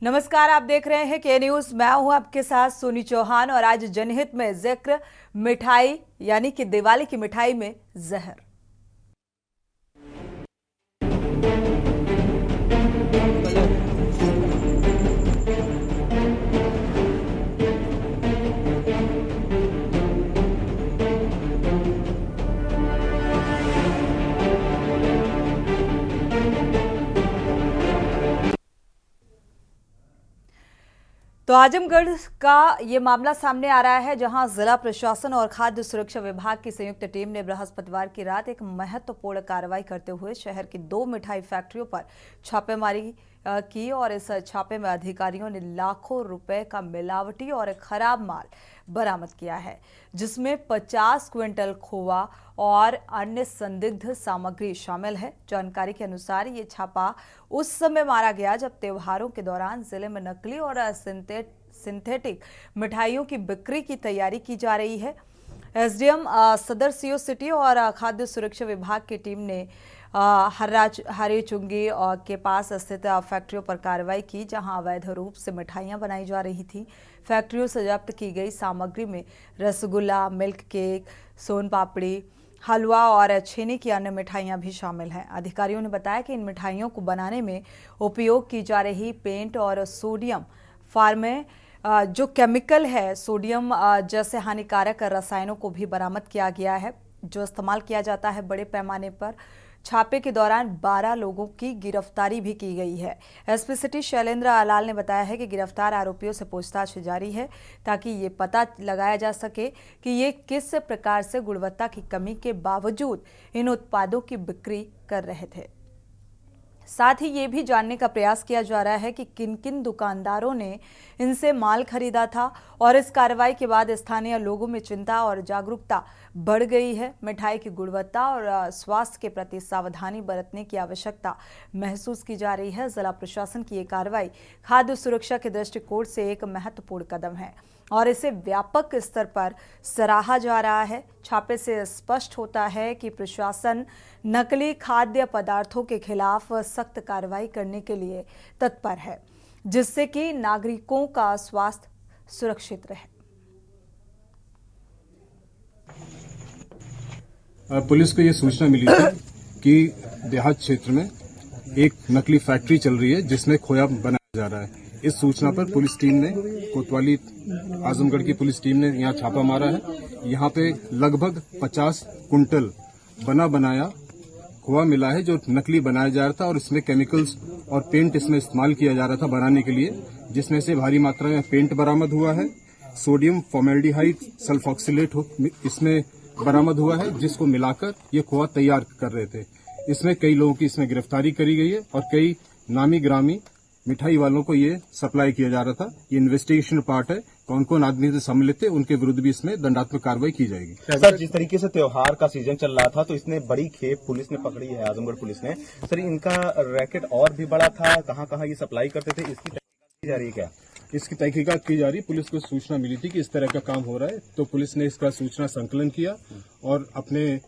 नमस्कार, आप देख रहे हैं के न्यूज। मैं हूं आपके साथ सोनी चौहान और आज जनहित में जिक्र मिठाई यानी कि दिवाली की मिठाई में जहर। तो आजमगढ़ का ये मामला सामने आ रहा है, जहां जिला प्रशासन और खाद्य सुरक्षा विभाग की संयुक्त टीम ने बृहस्पतिवार की रात एक महत्वपूर्ण कार्रवाई करते हुए शहर की 2 मिठाई फैक्ट्रियों पर छापेमारी की और इस छापे में अधिकारियों ने लाखों रुपए का मिलावटी और खराब माल बरामद किया है, जिसमें 50 क्विंटल खोआ और अन्य संदिग्ध सामग्री शामिल है। जानकारी के अनुसार ये छापा उस समय मारा गया जब त्योहारों के दौरान जिले में नकली और सिंथेटिक मिठाइयों की बिक्री की तैयारी की जा रही है। एसडीएम सदर सीओ सिटी और खाद्य सुरक्षा विभाग की टीम ने हरी चुंगी के पास स्थित फैक्ट्रियों पर कार्रवाई की, जहां अवैध रूप से मिठाइयां बनाई जा रही थी। फैक्ट्रियों से जब्त की गई सामग्री में रसगुल्ला, मिल्क केक, सोन पापड़ी, हलवा और छेने की अन्य मिठाइयां भी शामिल हैं। अधिकारियों ने बताया कि इन मिठाइयों को बनाने में उपयोग की जा रही पेंट और सोडियम फार्मे जो केमिकल है, सोडियम जैसे हानिकारक रसायनों को भी बरामद किया गया है, जो इस्तेमाल किया जाता है बड़े पैमाने पर। छापे के दौरान 12 लोगों की गिरफ्तारी भी की गई है। एसपी सिटी शैलेंद्र आलाल ने बताया है कि गिरफ्तार आरोपियों से पूछताछ जारी है, ताकि ये पता लगाया जा सके कि ये किस प्रकार से गुणवत्ता की कमी के बावजूद इन उत्पादों की बिक्री कर रहे थे। साथ ही ये भी जानने का प्रयास किया जा रहा है कि किन किन दुकानदारों ने इनसे माल खरीदा था, और इस कार्रवाई के बाद स्थानीय लोगों में चिंता और जागरूकता बढ़ गई है। मिठाई की गुणवत्ता और स्वास्थ्य के प्रति सावधानी बरतने की आवश्यकता महसूस की जा रही है। जिला प्रशासन की ये कार्रवाई खाद्य सुरक्षा के दृष्टिकोण से एक महत्वपूर्ण कदम है और इसे व्यापक स्तर पर सराहा जा रहा है। छापे से स्पष्ट होता है कि प्रशासन नकली खाद्य पदार्थों के खिलाफ सख्त कार्रवाई करने के लिए तत्पर है, जिससे कि नागरिकों का स्वास्थ्य सुरक्षित रहे। पुलिस को ये सूचना मिली थी कि देहात क्षेत्र में एक नकली फैक्ट्री चल रही है जिसमें खोया बनाया जा रहा है। इस सूचना पर पुलिस टीम ने, कोतवाली आजमगढ़ की पुलिस टीम ने यहाँ छापा मारा है। यहाँ पे लगभग 50 कुंटल बना बनाया खोआ मिला है, जो नकली बनाया जा रहा था, और इसमें केमिकल्स और पेंट इसमें इस्तेमाल किया जा रहा था बनाने के लिए, जिसमें से भारी मात्रा में पेंट बरामद हुआ है। सोडियम फॉर्मेल्डिहाइड सल्फॉक्सिलेट इसमें बरामद हुआ है, जिसको मिलाकर ये खोआ तैयार कर रहे थे। इसमें कई लोगों की इसमें गिरफ्तारी करी गई है और कई नामी ग्रामी मिठाई वालों को ये सप्लाई किया जा रहा था। ये इन्वेस्टिगेशन पार्ट है, कौन कौन आदमी से सम्मिलित थे उनके विरुद्ध भी इसमें दंडात्मक कार्रवाई की जाएगी। सर, जिस तरीके से त्योहार का सीजन चल रहा था, तो इसने बड़ी खेप पुलिस ने पकड़ी है, आजमगढ़ पुलिस ने। सर, इनका रैकेट और भी बड़ा था, कहां कहां ये सप्लाई करते थे, इसकी तहकीकात की जा रही है क्या? इसकी तहकीकात की जा रही। पुलिस को सूचना मिली थी कि इस तरह का काम हो रहा है, तो पुलिस ने इसका सूचना संकलन किया और अपने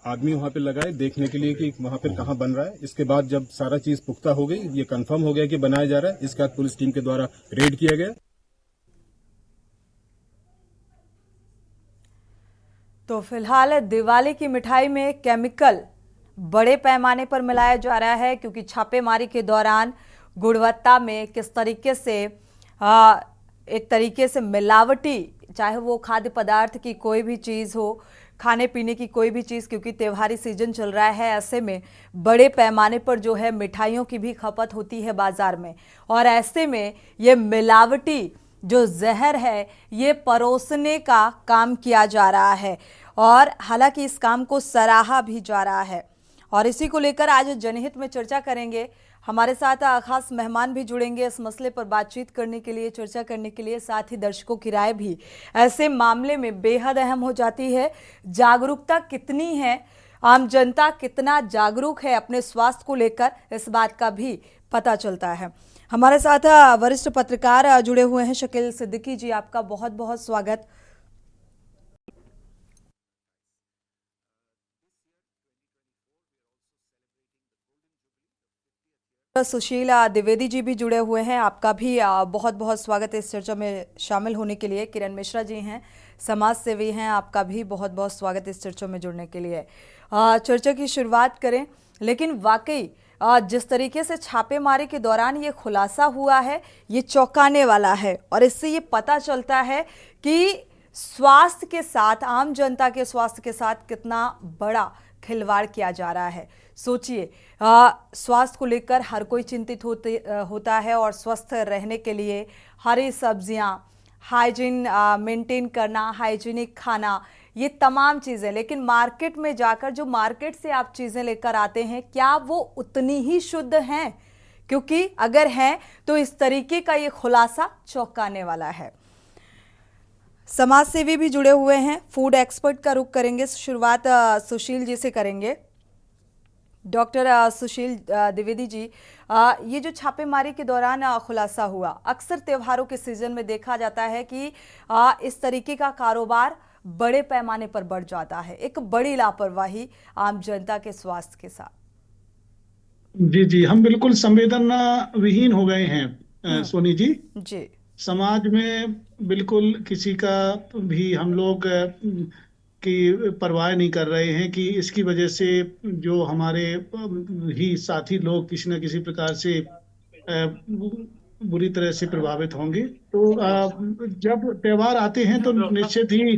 आदमी वहां पे लगाए देखने के लिए कि वहां पर कहां बन रहा है। इसके बाद जब सारा चीज पुख्ता हो गई, ये कंफर्म हो गया कि बनाया जा रहा है, इसके बाद पुलिस टीम के द्वारा रेड किया गया। तो फिलहाल दिवाली की मिठाई में केमिकल बड़े पैमाने पर मिलाया जा रहा है, क्योंकि छापेमारी के दौरान गुणवत्ता में किस तरीके से एक तरीके से मिलावटी, चाहे वो खाद्य पदार्थ की कोई भी चीज़ हो, खाने पीने की कोई भी चीज़, क्योंकि त्योहारी सीजन चल रहा है, ऐसे में बड़े पैमाने पर जो है मिठाइयों की भी खपत होती है बाजार में, और ऐसे में ये मिलावटी जो जहर है ये परोसने का काम किया जा रहा है, और हालांकि इस काम को सराहा भी जा रहा है। और इसी को लेकर आज जनहित में चर्चा करेंगे। हमारे साथ खास मेहमान भी जुड़ेंगे इस मसले पर बातचीत करने के लिए, चर्चा करने के लिए। साथ ही दर्शकों की राय भी ऐसे मामले में बेहद अहम हो जाती है। जागरूकता कितनी है, आम जनता कितना जागरूक है अपने स्वास्थ्य को लेकर, इस बात का भी पता चलता है। हमारे साथ वरिष्ठ पत्रकार जुड़े हुए हैं। शकील सिद्दीकी जी, आपका बहुत बहुत स्वागत। सुशील द्विवेदी जी भी जुड़े हुए हैं। आपका भी बहुत बहुत स्वागत है इस चर्चा में शामिल होने के लिए। किरण मिश्रा जी हैं, समाज सेवी हैं, आपका भी बहुत बहुत स्वागत है इस चर्चा में जुड़ने के लिए। चर्चा की शुरुआत करें, लेकिन वाकई जिस तरीके से छापेमारी के दौरान ये खुलासा हुआ है, ये चौंकाने वाला है और इससे ये पता चलता है कि स्वास्थ्य के साथ, आम जनता के स्वास्थ्य के साथ कितना बड़ा खिलवाड़ किया जा रहा है। सोचिए, स्वास्थ्य को लेकर हर कोई चिंतित होता है और स्वस्थ रहने के लिए हरी सब्जियां, हाइजीन मेंटेन करना, हाइजीनिक खाना, ये तमाम चीज़ें, लेकिन मार्केट में जाकर जो मार्केट से आप चीज़ें लेकर आते हैं, क्या वो उतनी ही शुद्ध हैं? क्योंकि अगर हैं तो इस तरीके का ये खुलासा चौंकाने वाला है। समाज सेवी भी जुड़े हुए हैं, फूड एक्सपर्ट का रुख करेंगे। शुरुआत सुशील जी से करेंगे। डॉक्टर सुशील द्विवेदी जी, ये जो छापेमारी के दौरान खुलासा हुआ, अक्सर त्योहारों के सीजन में देखा जाता है कि इस तरीके का कारोबार बड़े पैमाने पर बढ़ जाता है, एक बड़ी लापरवाही आम जनता के स्वास्थ्य के साथ। जी जी, हम बिल्कुल संवेदना विहीन हो गए हैं सोनी जी। जी समाज में बिल्कुल किसी का भी हम लोग की परवाह नहीं कर रहे हैं कि इसकी वजह से जो हमारे ही साथी लोग किसी न किसी प्रकार से बुरी तरह से प्रभावित होंगे। तो जब त्योहार आते हैं तो निश्चित ही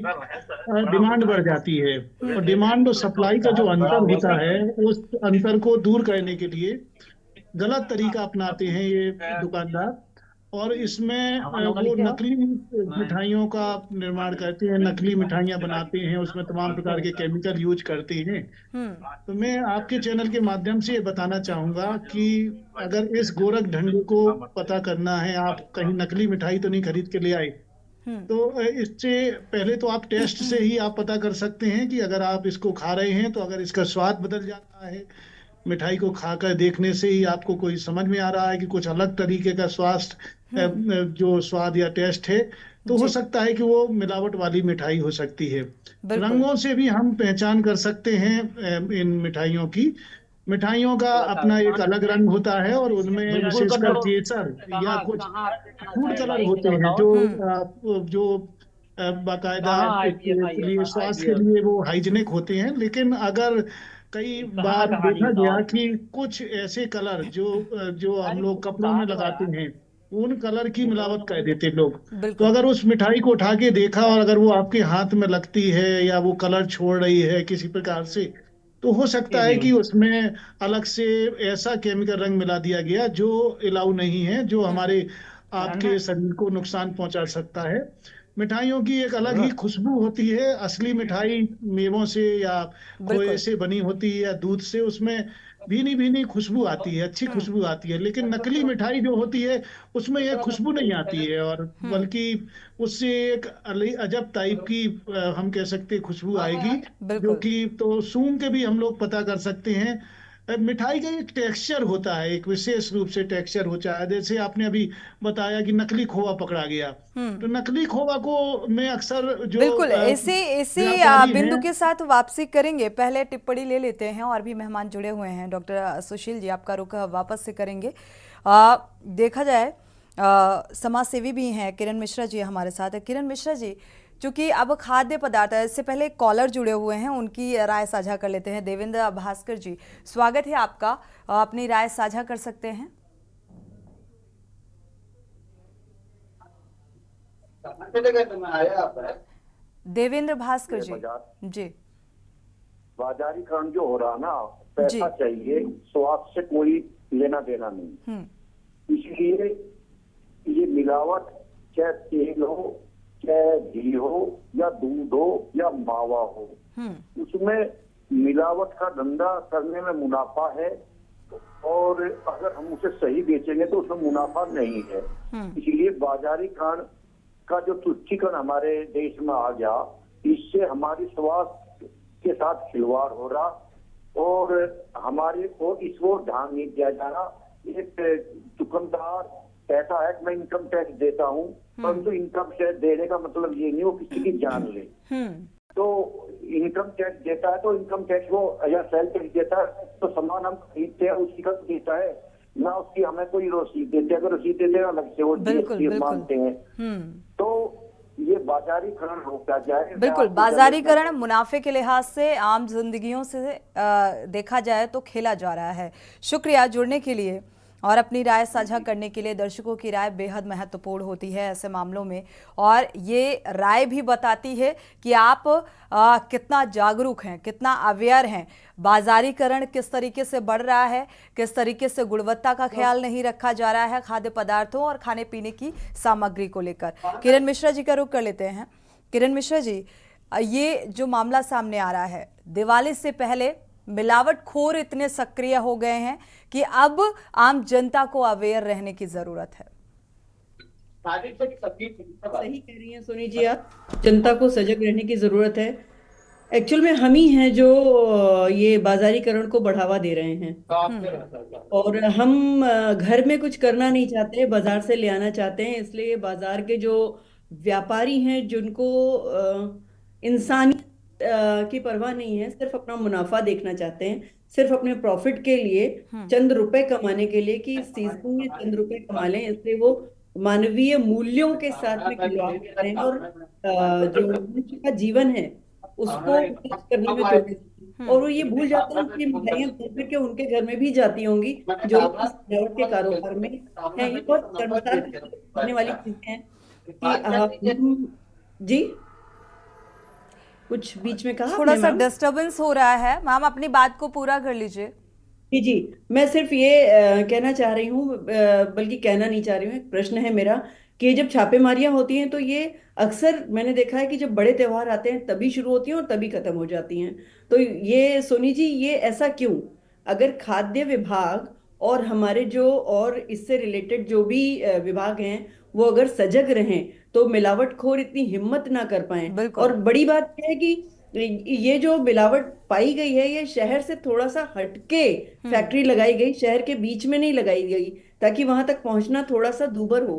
डिमांड बढ़ जाती है और डिमांड और सप्लाई का जो अंतर होता है, उस अंतर को दूर करने के लिए गलत तरीका अपनाते हैं ये दुकानदार और इसमें वो नकली मिठाइयों का निर्माण करते हैं, नकली मिठाइयाँ बनाते हैं, उसमें तमाम प्रकार के केमिकल यूज करते हैं। तो मैं आपके चैनल के माध्यम से ये बताना चाहूंगा कि अगर इस गोरख धंधे को पता करना है, आप कहीं नकली मिठाई तो नहीं खरीद के ले आए, तो इससे पहले तो आप टेस्ट से ही आप पता कर सकते हैं कि अगर आप इसको खा रहे हैं तो अगर इसका स्वाद बदल जाता है, मिठाई को खाकर देखने से ही आपको कोई समझ में आ रहा है कि कुछ अलग तरीके का जो स्वाद या टेस्ट है, तो हो सकता है कि वो मिलावट वाली मिठाई हो सकती है। रंगों से भी हम पहचान कर सकते हैं इन मिठाइयों की। मिठाइयों का अपना एक अलग रंग होता है और उनमें विशेषकर केसर या कुछ फूड कलर होते हैं जो बाकायदा लिए स्वास्थ्य के लिए वो हाइजीनिक होते हैं। लेकिन अगर कई बार देखा गया कि कुछ ऐसे कलर जो हम लोग कपड़ों में लगाते हैं, उन कलर की मिलावट कर देते लोग। तो अगर उस मिठाई को उठा के देखा और अगर वो आपके हाथ में लगती है या वो कलर छोड़ रही है किसी प्रकार से, तो हो सकता है कि उसमें अलग से ऐसा केमिकल रंग मिला दिया गया जो अलाउ नहीं है, जो हमारे आपके शरीर को नुकसान पहुंचा सकता है। मिठाइयों की एक अलग ही खुशबू होती है। असली मिठाई मेवों से या खोए से बनी होती है या दूध से, उसमें भीनी भीनी खुशबू आती है, अच्छी खुशबू आती है। लेकिन नकली मिठाई जो होती है उसमें यह खुशबू नहीं आती है और बल्कि उससे एक अजब टाइप की हम कह सकते खुशबू आएगी, जो कि तो सूंघ के भी हम लोग पता कर सकते हैं। मिठाई का एक टेक्सचर होता है, एक विशेष रूप से टेक्सचर होता है। जैसे आपने अभी बताया कि नकली खोवा पकड़ा गया, तो नकली खोवा को मैं अक्सर जो बिल्कुल इसी बिंदु के साथ वापसी करेंगे। पहले टिप्पणी ले लेते हैं और भी मेहमान जुड़े हुए हैं। डॉक्टर सुशील जी, आपका रुख वापस से करेंगे। देखा जाए समाज सेवी भी हैं, किरण मिश्रा जी हमारे साथ है। किरण मिश्रा जी, चूंकि अब खाद्य पदार्थ, इससे पहले कॉलर जुड़े हुए हैं, उनकी राय साझा कर लेते हैं। देवेंद्र भास्कर जी, स्वागत है आपका, अपनी राय साझा कर सकते हैं। देवेंद्र भास्कर जी। जी, बाजारीकरण जो हो रहा ना, पैसा चाहिए, स्वाद से कोई लेना देना नहीं। इसलिए ये मिलावट, चाहे तेल हो, चाहे घी हो या दूध हो या मावा हो, उसमें मिलावट का धंधा करने में मुनाफा है और अगर हम उसे सही बेचेंगे तो उसमें मुनाफा नहीं है। इसलिए बाजारीकरण का जो तुष्टीकरण हमारे देश में आ गया, इससे हमारी स्वास्थ्य के साथ खिलवाड़ हो रहा और हमारे को इसको ध्यान नहीं दिया जा रहा। एक दुकानदार ऐसा है कि मैं इनकम टैक्स देता हूँ, परंतु इनकम टैक्स देने का मतलब ये नहीं हो किसी की जान ले। तो इनकम टैक्स देता है तो इनकम टैक्स वो या सेल टैक्स देता है तो सामान हम खरीदते हैं उसकी का देता है, ना उसकी हमें कोई रसीद देते, अगर रसीद देते हैं अलग से वो बिल्कुल, GST बिल्कुल। मांगते हैं। तो ये बाजारीकरण रोका जाए। बिल्कुल, बाजारीकरण मुनाफे के लिहाज से आम जिंदगियों से देखा जाए तो खेला जा रहा है। शुक्रिया जुड़ने के लिए और अपनी राय साझा करने के लिए। दर्शकों की राय बेहद महत्वपूर्ण होती है ऐसे मामलों में, और ये राय भी बताती है कि आप कितना जागरूक हैं, कितना अवेयर हैं। बाजारीकरण किस तरीके से बढ़ रहा है, किस तरीके से गुणवत्ता का ख्याल नहीं रखा जा रहा है खाद्य पदार्थों और खाने पीने की सामग्री को लेकर। किरण मिश्रा जी का रुख कर लेते हैं। किरण मिश्रा जी, ये जो मामला सामने आ रहा है, दिवाली से पहले मिलावटखोर इतने सक्रिय हो गए हैं कि अब आम जनता को अवेयर रहने की जरूरत है। सही कह रही हैं सोनी जी, आप जनता को सजग रहने की जरूरत है। एक्चुअल में हम ही हैं जो ये बाजारीकरण को बढ़ावा दे रहे हैं, और हम घर में कुछ करना नहीं चाहते, बाजार से ले आना चाहते हैं। इसलिए बाजार के जो व्यापारी हैं, जिनको इंसानियत की परवाह नहीं है, सिर्फ अपना मुनाफा देखना चाहते हैं, सिर्फ अपने प्रॉफिट के लिए, चंद रुपए कमाने के लिए कि इस सीजन में चंद रुपए कमा लें, इसलिए वो मानवीय मूल्यों के साथ में खिलवाड़ कर रहे हैं और जो मनुष्य का जीवन है उसको खर्च करने में तुले। और वो ये भूल जाते हैं कि मिठाइयाँ घूम के उनके घर में भी जाती होंगी जो सजावट के कारोबार में है। ये बहुत शर्मसार करने वाली चीजें हैं कि जी कुछ बीच में कहा थोड़ा सा डिस्टरबेंस हो रहा है, मैम अपनी बात को पूरा कर लीजिए। जी जी, मैं सिर्फ ये कहना चाह रही हूँ, बल्कि कहना नहीं चाह रही हूँ, एक प्रश्न है मेरा कि जब छापेमारियां होती हैं तो ये अक्सर मैंने देखा है कि जब बड़े त्योहार आते हैं तभी शुरू होती हैं और तभी खत्म हो जाती हैं। तो ये सोनी जी, ये ऐसा क्यों? अगर खाद्य विभाग और हमारे जो और इससे रिलेटेड जो भी विभाग हैं वो अगर सजग रहें तो मिलावटखोर इतनी हिम्मत ना कर पाए। और बड़ी बात यह है कि ये जो मिलावट पाई गई है ये शहर से थोड़ा सा हटके फैक्ट्री लगाई गई, शहर के बीच में नहीं लगाई गई, ताकि वहां तक पहुंचना थोड़ा सा दूभर हो।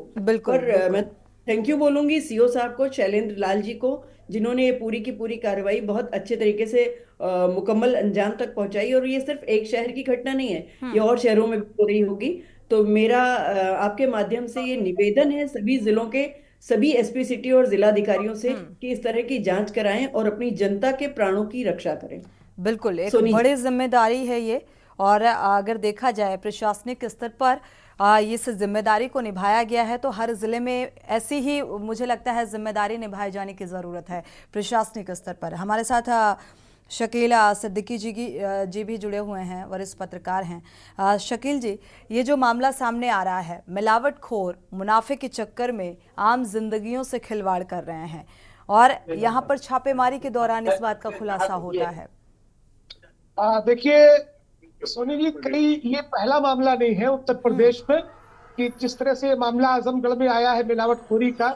और मैं थैंक यू बोलूंगी सीओ साहब को, शैलेंद्र लाल जी को, जिन्होंने ये पूरी की पूरी कार्रवाई बहुत अच्छे तरीके से मुकम्मल अंजाम तक पहुंचाई। और ये सिर्फ एक शहर की घटना नहीं है, ये और शहरों में भी हो रही होगी। तो मेरा आपके माध्यम से ये निवेदन है सभी जिलों के सभी एसपी सिटी और जिलाधिकारियों से कि इस तरह की जांच कराएं और अपनी जनता के प्राणों की रक्षा करें। बिल्कुल, एक बड़ी जिम्मेदारी है ये, और अगर देखा जाए प्रशासनिक स्तर पर इस जिम्मेदारी को निभाया गया है तो हर जिले में ऐसी ही मुझे लगता है जिम्मेदारी निभाए जाने की ज़रूरत है प्रशासनिक स्तर पर। हमारे साथ शकील सिद्दीकी जी भी जुड़े हुए हैं, वरिष्ठ पत्रकार हैं। शकील जी, ये जो मामला सामने आ रहा है, मिलावटखोर मुनाफे के चक्कर में आम जिंदगियों से खिलवाड़ कर रहे हैं और यहाँ पर छापेमारी के दौरान इस बात का खुलासा होता है। देखिए सोनी जी, कहीं ये पहला मामला नहीं है उत्तर प्रदेश में कि जिस तरह से मामला आजमगढ़ में आया है। मिलावटखोरी का,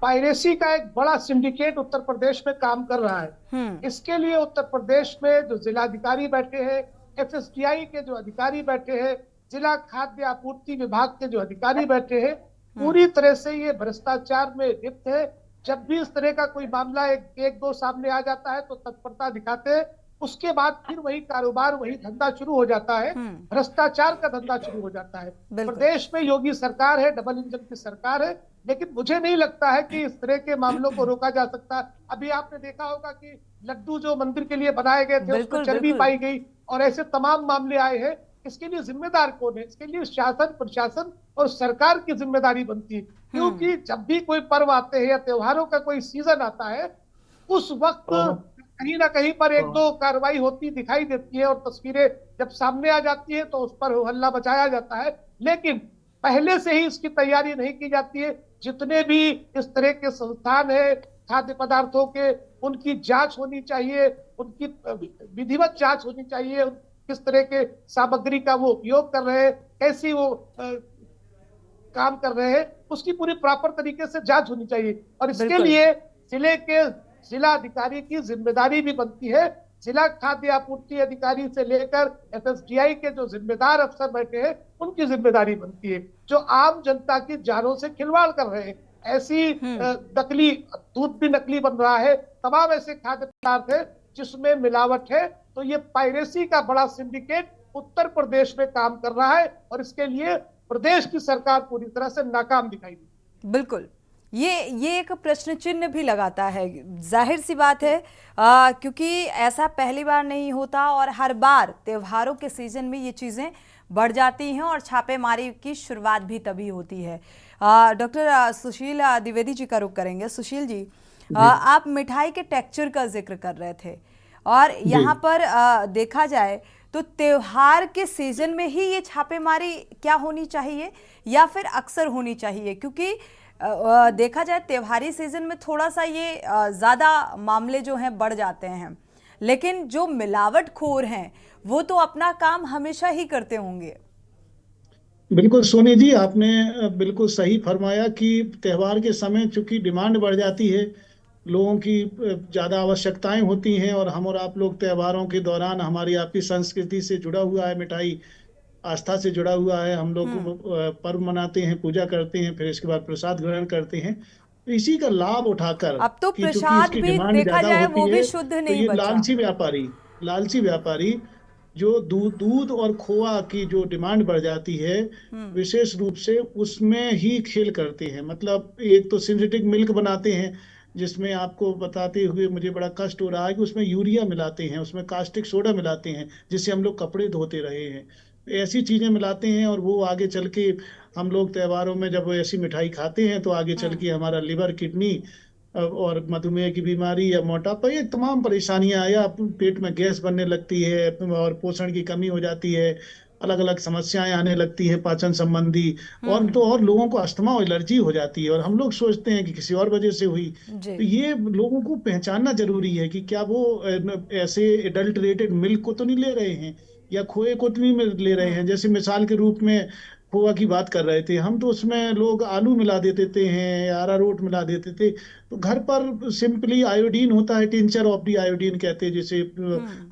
पायरेसी का एक बड़ा सिंडिकेट उत्तर प्रदेश में काम कर रहा है। इसके लिए उत्तर प्रदेश में जो जिलाधिकारी बैठे हैं, FSDI के जो अधिकारी बैठे हैं, जिला खाद्य आपूर्ति विभाग के जो अधिकारी बैठे हैं, पूरी तरह से ये भ्रष्टाचार में लिप्त है। जब भी इस तरह का कोई मामला एक दो सामने आ जाता है तो तत्परता दिखाते हैं, उसके बाद फिर वही कारोबार, वही धंधा शुरू हो जाता है, भ्रष्टाचार का धंधा शुरू हो जाता है। प्रदेश में योगी सरकार है, डबल इंजन की सरकार है, लेकिन मुझे नहीं लगता है कि इस तरह के मामलों को रोका जा सकता। अभी आपने देखा होगा कि लड्डू जो मंदिर के लिए बनाए गए थे उसमें चर्बी पाई गई, और ऐसे तमाम मामले आए हैं। इसके लिए जिम्मेदार कौन है? इसके लिए शासन, प्रशासन और सरकार की जिम्मेदारी बनती है, क्योंकि जब भी कोई पर्व आते हैं या त्योहारों का कोई सीजन आता है, उस वक्त कहीं ना कहीं पर एक दो कार्रवाई होती दिखाई देती है और तस्वीरें जब सामने आ जाती है तो उस पर हल्ला मचाया जाता है, लेकिन पहले से ही इसकी तैयारी नहीं की जाती है। जितने भी इस तरह के संस्थान है खाद्य पदार्थों के, उनकी जांच होनी चाहिए, उनकी विधिवत जांच होनी चाहिए, किस तरह के सामग्री का वो उपयोग कर रहे हैं, कैसी वो काम कर रहे हैं, उसकी पूरी प्रॉपर तरीके से जांच होनी चाहिए। और इसके लिए जिले के जिला अधिकारी की जिम्मेदारी भी बनती है। जिला खाद्य आपूर्ति अधिकारी से लेकर FSDI के जो जिम्मेदार अफसर बैठे हैं, उनकी जिम्मेदारी बनती है, जो आम जनता की जानों से खिलवाड़ कर रहे हैं। ऐसी नकली दूध भी नकली बन रहा है, तमाम ऐसे खाद्य पदार्थ है जिसमें मिलावट है। तो ये पायरेसी का बड़ा सिंडिकेट उत्तर प्रदेश में काम कर रहा है और इसके लिए प्रदेश की सरकार पूरी तरह से नाकाम दिखाई दी। बिल्कुल, ये एक प्रश्न चिन्ह भी लगाता है। जाहिर सी बात है क्योंकि ऐसा पहली बार नहीं होता और हर बार त्योहारों के सीजन में ये चीज़ें बढ़ जाती हैं और छापेमारी की शुरुआत भी तभी होती है। डॉक्टर सुशील द्विवेदी जी का रुख करेंगे। सुशील जी, आप मिठाई के टेक्सचर का जिक्र कर रहे थे और यहाँ पर देखा जाए तो त्योहार के सीजन में ही ये छापेमारी क्या होनी चाहिए या फिर अक्सर होनी चाहिए? क्योंकि देखा जाए त्योहारी सीजन में थोड़ा सा ये ज़्यादा मामले जो हैं बढ़ जाते हैं, लेकिन जो मिलावटखोर हैं वो तो अपना काम हमेशा ही करते होंगे। बिल्कुल सोनी जी, आपने बिल्कुल सही फरमाया कि त्योहार के समय चूंकि डिमांड बढ़ जाती है, लोगों की ज़्यादा आवश्यकताएं होती हैं और हम और आप लोग त्योहारों के दौरान हमारी आपकी संस्कृति से जुड़ा हुआ है, मिठाई आस्था से जुड़ा हुआ है। हम लोग पर्व मनाते हैं, पूजा करते हैं, फिर इसके बाद प्रसाद ग्रहण करते हैं। तो इसी का लाभ उठाकर अब तो कि चूंकि प्रसाद इसकी भी डिमांड देखा ज्यादा जाए वो होती भी है, शुद्ध तो नहीं ये बचा। लालची व्यापारी जो दूध और खोआ की जो डिमांड बढ़ जाती है, विशेष रूप से उसमें ही खेल करते हैं। मतलब एक तो सिंथेटिक मिल्क बनाते हैं, जिसमें आपको बताते हुए मुझे बड़ा कष्ट हो रहा है कि उसमें यूरिया मिलाते हैं, उसमें कास्टिक सोडा मिलाते हैं, जिससे हम लोग कपड़े धोते रहे हैं। ऐसी चीजें मिलाते हैं और वो आगे चल के हम लोग त्योहारों में जब वो ऐसी मिठाई खाते हैं तो आगे चल के हमारा लिवर, किडनी और मधुमेह की बीमारी या मोटापा, ये तमाम परेशानियां या पेट में गैस बनने लगती है और पोषण की कमी हो जाती है, अलग अलग समस्याएं आने लगती है पाचन संबंधी, और तो और लोगों को अस्थमा और एलर्जी हो जाती है और हम लोग सोचते हैं कि किसी और वजह से हुई। तो ये लोगों को पहचानना जरूरी है कि क्या वो ऐसे एडल्टरेटेड मिल्क को तो नहीं ले रहे हैं या खोए को तो नहीं ले रहे हैं। जैसे मिसाल के रूप में खोआ की बात कर रहे थे हम, तो उसमें लोग आलू मिला देते थे हैं या अरारोट मिला देते थे। तो घर पर सिंपली आयोडीन होता है, टिंचर ऑफ दी आयोडीन कहते हैं, जैसे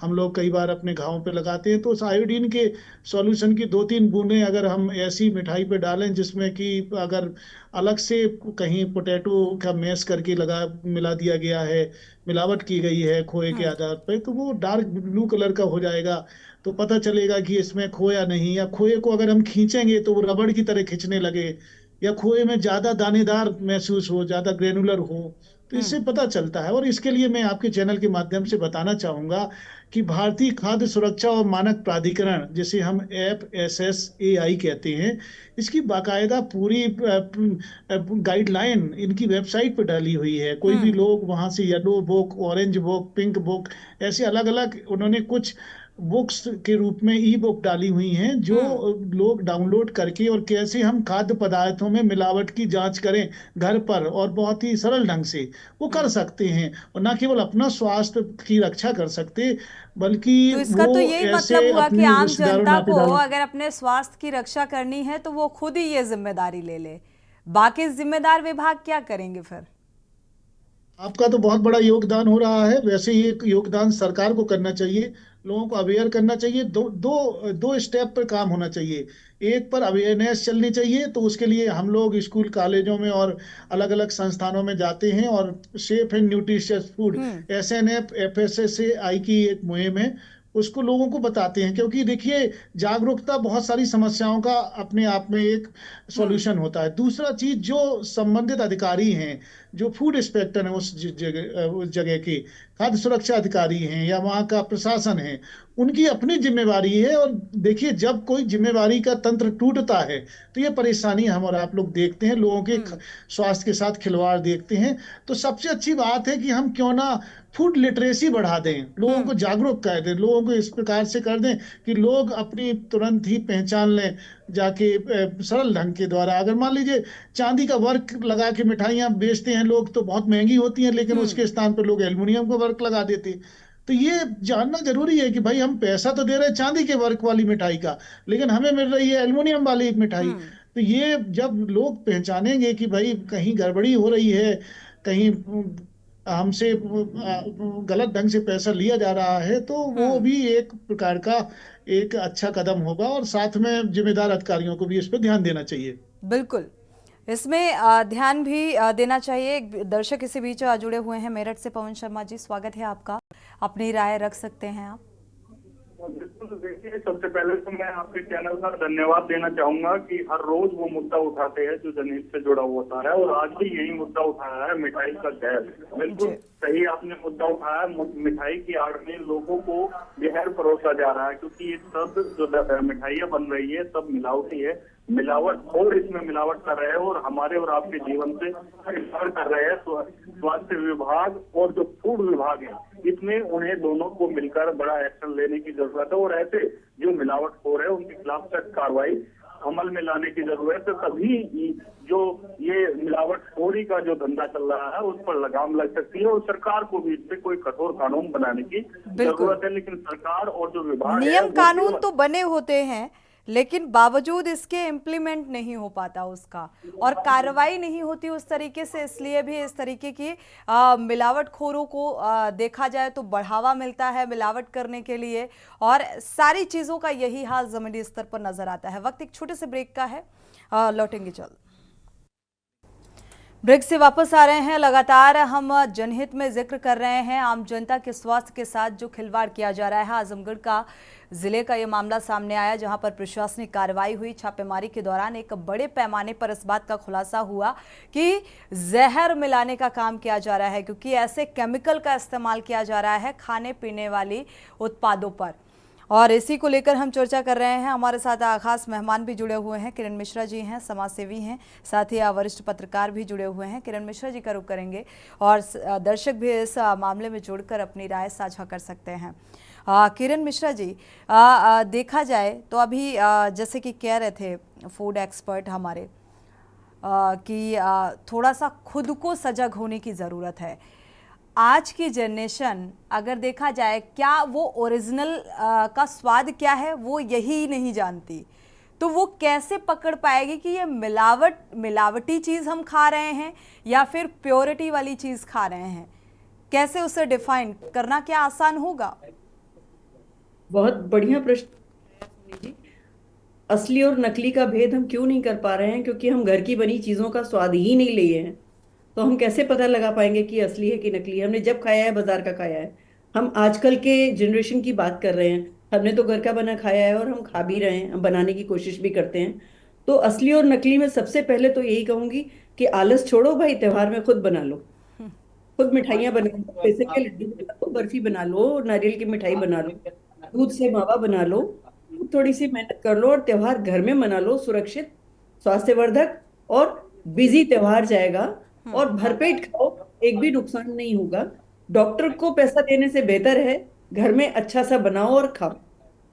हम लोग कई बार अपने घावों पे लगाते हैं। तो उस आयोडीन के सॉल्यूशन की 2-3 बूंदें अगर हम ऐसी मिठाई पे डालें जिसमें कि अगर अलग से कहीं पोटैटो का मैश करके मिला दिया गया है, मिलावट की गई है खोए के आधार पर, तो वो डार्क ब्लू कलर का हो जाएगा। तो पता चलेगा कि इसमें खोया नहीं, या खोए को अगर हम खींचेंगे तो वो रबड़ की तरह खींचने लगे, या खोए में ज्यादा दानेदार महसूस हो, ज्यादा ग्रेनुलर हो। तो इससे पता चलता है। और इसके लिए मैं आपके चैनल के माध्यम से बताना चाहूंगा कि भारतीय खाद्य सुरक्षा और मानक प्राधिकरण, जिसे हम FSSAI कहते हैं, इसकी बाकायदा पूरी गाइडलाइन इनकी वेबसाइट पर डाली हुई है। कोई भी लोग वहां से yellow book, orange book, pink book, ऐसे अलग अलग उन्होंने कुछ बुक्स के रूप में ई बुक डाली हुई हैं, जो लोग डाउनलोड करके और कैसे हम खाद्य पदार्थों में मिलावट की जांच करें घर पर और बहुत ही सरल ढंग से वो कर सकते हैं। और न केवल अपना स्वास्थ्य की रक्षा कर सकते, बल्कि तो इसका तो यही मतलब हुआ कि आम जनता को अगर अपने स्वास्थ्य की रक्षा करनी है तो वो खुद ही ये जिम्मेदारी ले ले। बाकी जिम्मेदार विभाग क्या करेंगे फिर? आपका तो बहुत बड़ा योगदान हो रहा है। वैसे ही एक योगदान सरकार को करना चाहिए, लोगों को अवेयर करना चाहिए। दो स्टेप पर काम होना चाहिए। एक पर अवेयरनेस चलनी चाहिए, तो उसके लिए हम लोग स्कूल कॉलेजों में और अलग अलग संस्थानों में जाते हैं और safe and nutritious food SNF FSSAI की एक मुहिम है, उसको लोगों को बताते हैं। क्योंकि देखिए, जागरूकता बहुत सारी समस्याओं का अपने आप में एक सॉल्यूशन होता है। दूसरा चीज, जो संबंधित अधिकारी हैं, जो फूड इंस्पेक्टर हैं उस जगह के, खाद्य सुरक्षा अधिकारी हैं या वहाँ का प्रशासन है, उनकी अपनी जिम्मेवारी है। और देखिए, जब कोई जिम्मेवारी का तंत्र टूटता है तो ये परेशानी हम और आप लोग देखते हैं, लोगों के स्वास्थ्य के साथ खिलवाड़ देखते हैं। तो सबसे अच्छी बात है कि हम क्यों ना फूड लिटरेसी बढ़ा दें, लोगों को जागरूक कर दें, लोगों को इस प्रकार से कर दें कि लोग अपनी तुरंत ही पहचान लें जाके सरल ढंग के द्वारा। अगर मान लीजिए चांदी का वर्क लगा के मिठाइयाँ बेचते हैं लोग, तो बहुत महंगी होती हैं, लेकिन उसके स्थान पर लोग एल्युमिनियम का वर्क लगा देते हैं। तो ये जानना जरूरी है कि भाई हम पैसा तो दे रहे हैं चांदी के वर्क वाली मिठाई का, लेकिन हमें मिल रही है एल्युमिनियम वाली मिठाई। तो ये जब लोग पहचानेंगे कि भाई कहीं गड़बड़ी हो रही है, कहीं हमसे गलत ढंग से पैसा लिया जा रहा है, तो वो भी एक प्रकार का एक अच्छा कदम होगा। और साथ में जिम्मेदार अधिकारियों को भी इस पर ध्यान देना चाहिए। बिल्कुल, इसमें ध्यान भी देना चाहिए। एक दर्शक इसी बीच जुड़े हुए हैं मेरठ से। पवन शर्मा जी, स्वागत है आपका, अपनी राय रख सकते हैं आप। बिल्कुल, देखिए सबसे पहले तो मैं आपके चैनल का धन्यवाद देना चाहूंगा कि हर रोज वो मुद्दा उठाते हैं जो जनहित से जुड़ा हुआ होता है, और आज भी यही मुद्दा उठाया है, मिठाई का जहर। बिल्कुल सही आपने मुद्दा उठाया है। मिठाई की आड़ में लोगों को जहर परोसा जा रहा है, क्योंकि ये सब जो मिठाइयाँ बन रही है सब मिलावटी है, मिलावट और इसमें मिलावट कर रहे हैं और हमारे और आपके जीवन से खिलवाड़ कर रहे हैं। स्वास्थ्य विभाग और जो फूड विभाग है, इसमें उन्हें दोनों को मिलकर बड़ा एक्शन लेने की जरूरत है, और ऐसे जो मिलावटखोर है उनके खिलाफ सख्त कार्रवाई अमल में लाने की जरूरत है। तभी जो ये मिलावटखोरी का जो धंधा चल रहा है उस पर लगाम लग सकती है, और सरकार को भी इस पे कोई कठोर कानून बनाने की जरूरत है। लेकिन सरकार और जो विभाग नियम कानून तो बने होते हैं, लेकिन बावजूद इसके इम्प्लीमेंट नहीं हो पाता उसका, और कार्रवाई नहीं होती उस तरीके से। इसलिए भी इस तरीके की मिलावटखोरों को देखा जाए तो बढ़ावा मिलता है मिलावट करने के लिए, और सारी चीज़ों का यही हाल ज़मीनी स्तर पर नजर आता है। वक्त एक छोटे से ब्रेक का है, लौटेंगे जल्द। ब्रेक से वापस आ रहे हैं। लगातार हम जनहित में जिक्र कर रहे हैं, आम जनता के स्वास्थ्य के साथ जो खिलवाड़ किया जा रहा है। आजमगढ़ का जिले का ये मामला सामने आया, जहां पर प्रशासनिक कार्रवाई हुई। छापेमारी के दौरान एक बड़े पैमाने पर इस बात का खुलासा हुआ कि जहर मिलाने का काम किया जा रहा है, क्योंकि ऐसे केमिकल का इस्तेमाल किया जा रहा है खाने पीने वाली उत्पादों पर। और इसी को लेकर हम चर्चा कर रहे हैं। हमारे साथ खास मेहमान भी जुड़े हुए हैं। किरण मिश्रा जी हैं, समाजसेवी हैं, साथ ही वरिष्ठ पत्रकार भी जुड़े हुए हैं। किरण मिश्रा जी का रुख करेंगे, और दर्शक भी इस मामले में जुड़कर अपनी राय साझा कर सकते हैं। किरण मिश्रा जी, देखा जाए तो अभी जैसे कि कह रहे थे फूड एक्सपर्ट हमारे कि थोड़ा सा खुद को सजग होने की ज़रूरत है। आज की जनरेशन अगर देखा जाए, क्या वो ओरिजिनल का स्वाद क्या है वो यही नहीं जानती, तो वो कैसे पकड़ पाएगी कि ये मिलावटी चीज़ हम खा रहे हैं या फिर प्योरिटी वाली चीज़ खा रहे हैं? कैसे उसे डिफाइन करना क्या आसान होगा? बहुत बढ़िया प्रश्न जी। असली और नकली का भेद हम क्यों नहीं कर पा रहे हैं? क्योंकि हम घर की बनी चीज़ों का स्वाद ही नहीं लिए हैं। तो हम कैसे पता लगा पाएंगे कि असली है कि नकली है? हमने जब खाया है बाजार का खाया है। हम आजकल के जनरेशन की बात कर रहे हैं। हमने तो घर का बना खाया है और हम खा भी रहे हैं, हम बनाने की कोशिश भी करते हैं। तो असली और नकली में सबसे पहले तो यही कहूंगी कि आलस छोड़ो भाई, त्योहार में खुद बना लो, खुद मिठाइयाँ बना लो, बेसन के लड्डू बना लो, बर्फी बना लो, नारियल की मिठाई बना लो, दूध से मावा बना लो, थोड़ी सी मेहनत कर लो और त्योहार घर में मना लो। सुरक्षित, स्वास्थ्यवर्धक और बिजी त्योहार जाएगा, और भरपेट खाओ, एक भी नुकसान नहीं होगा। डॉक्टर को पैसा देने से बेहतर है घर में अच्छा सा बनाओ और खाओ।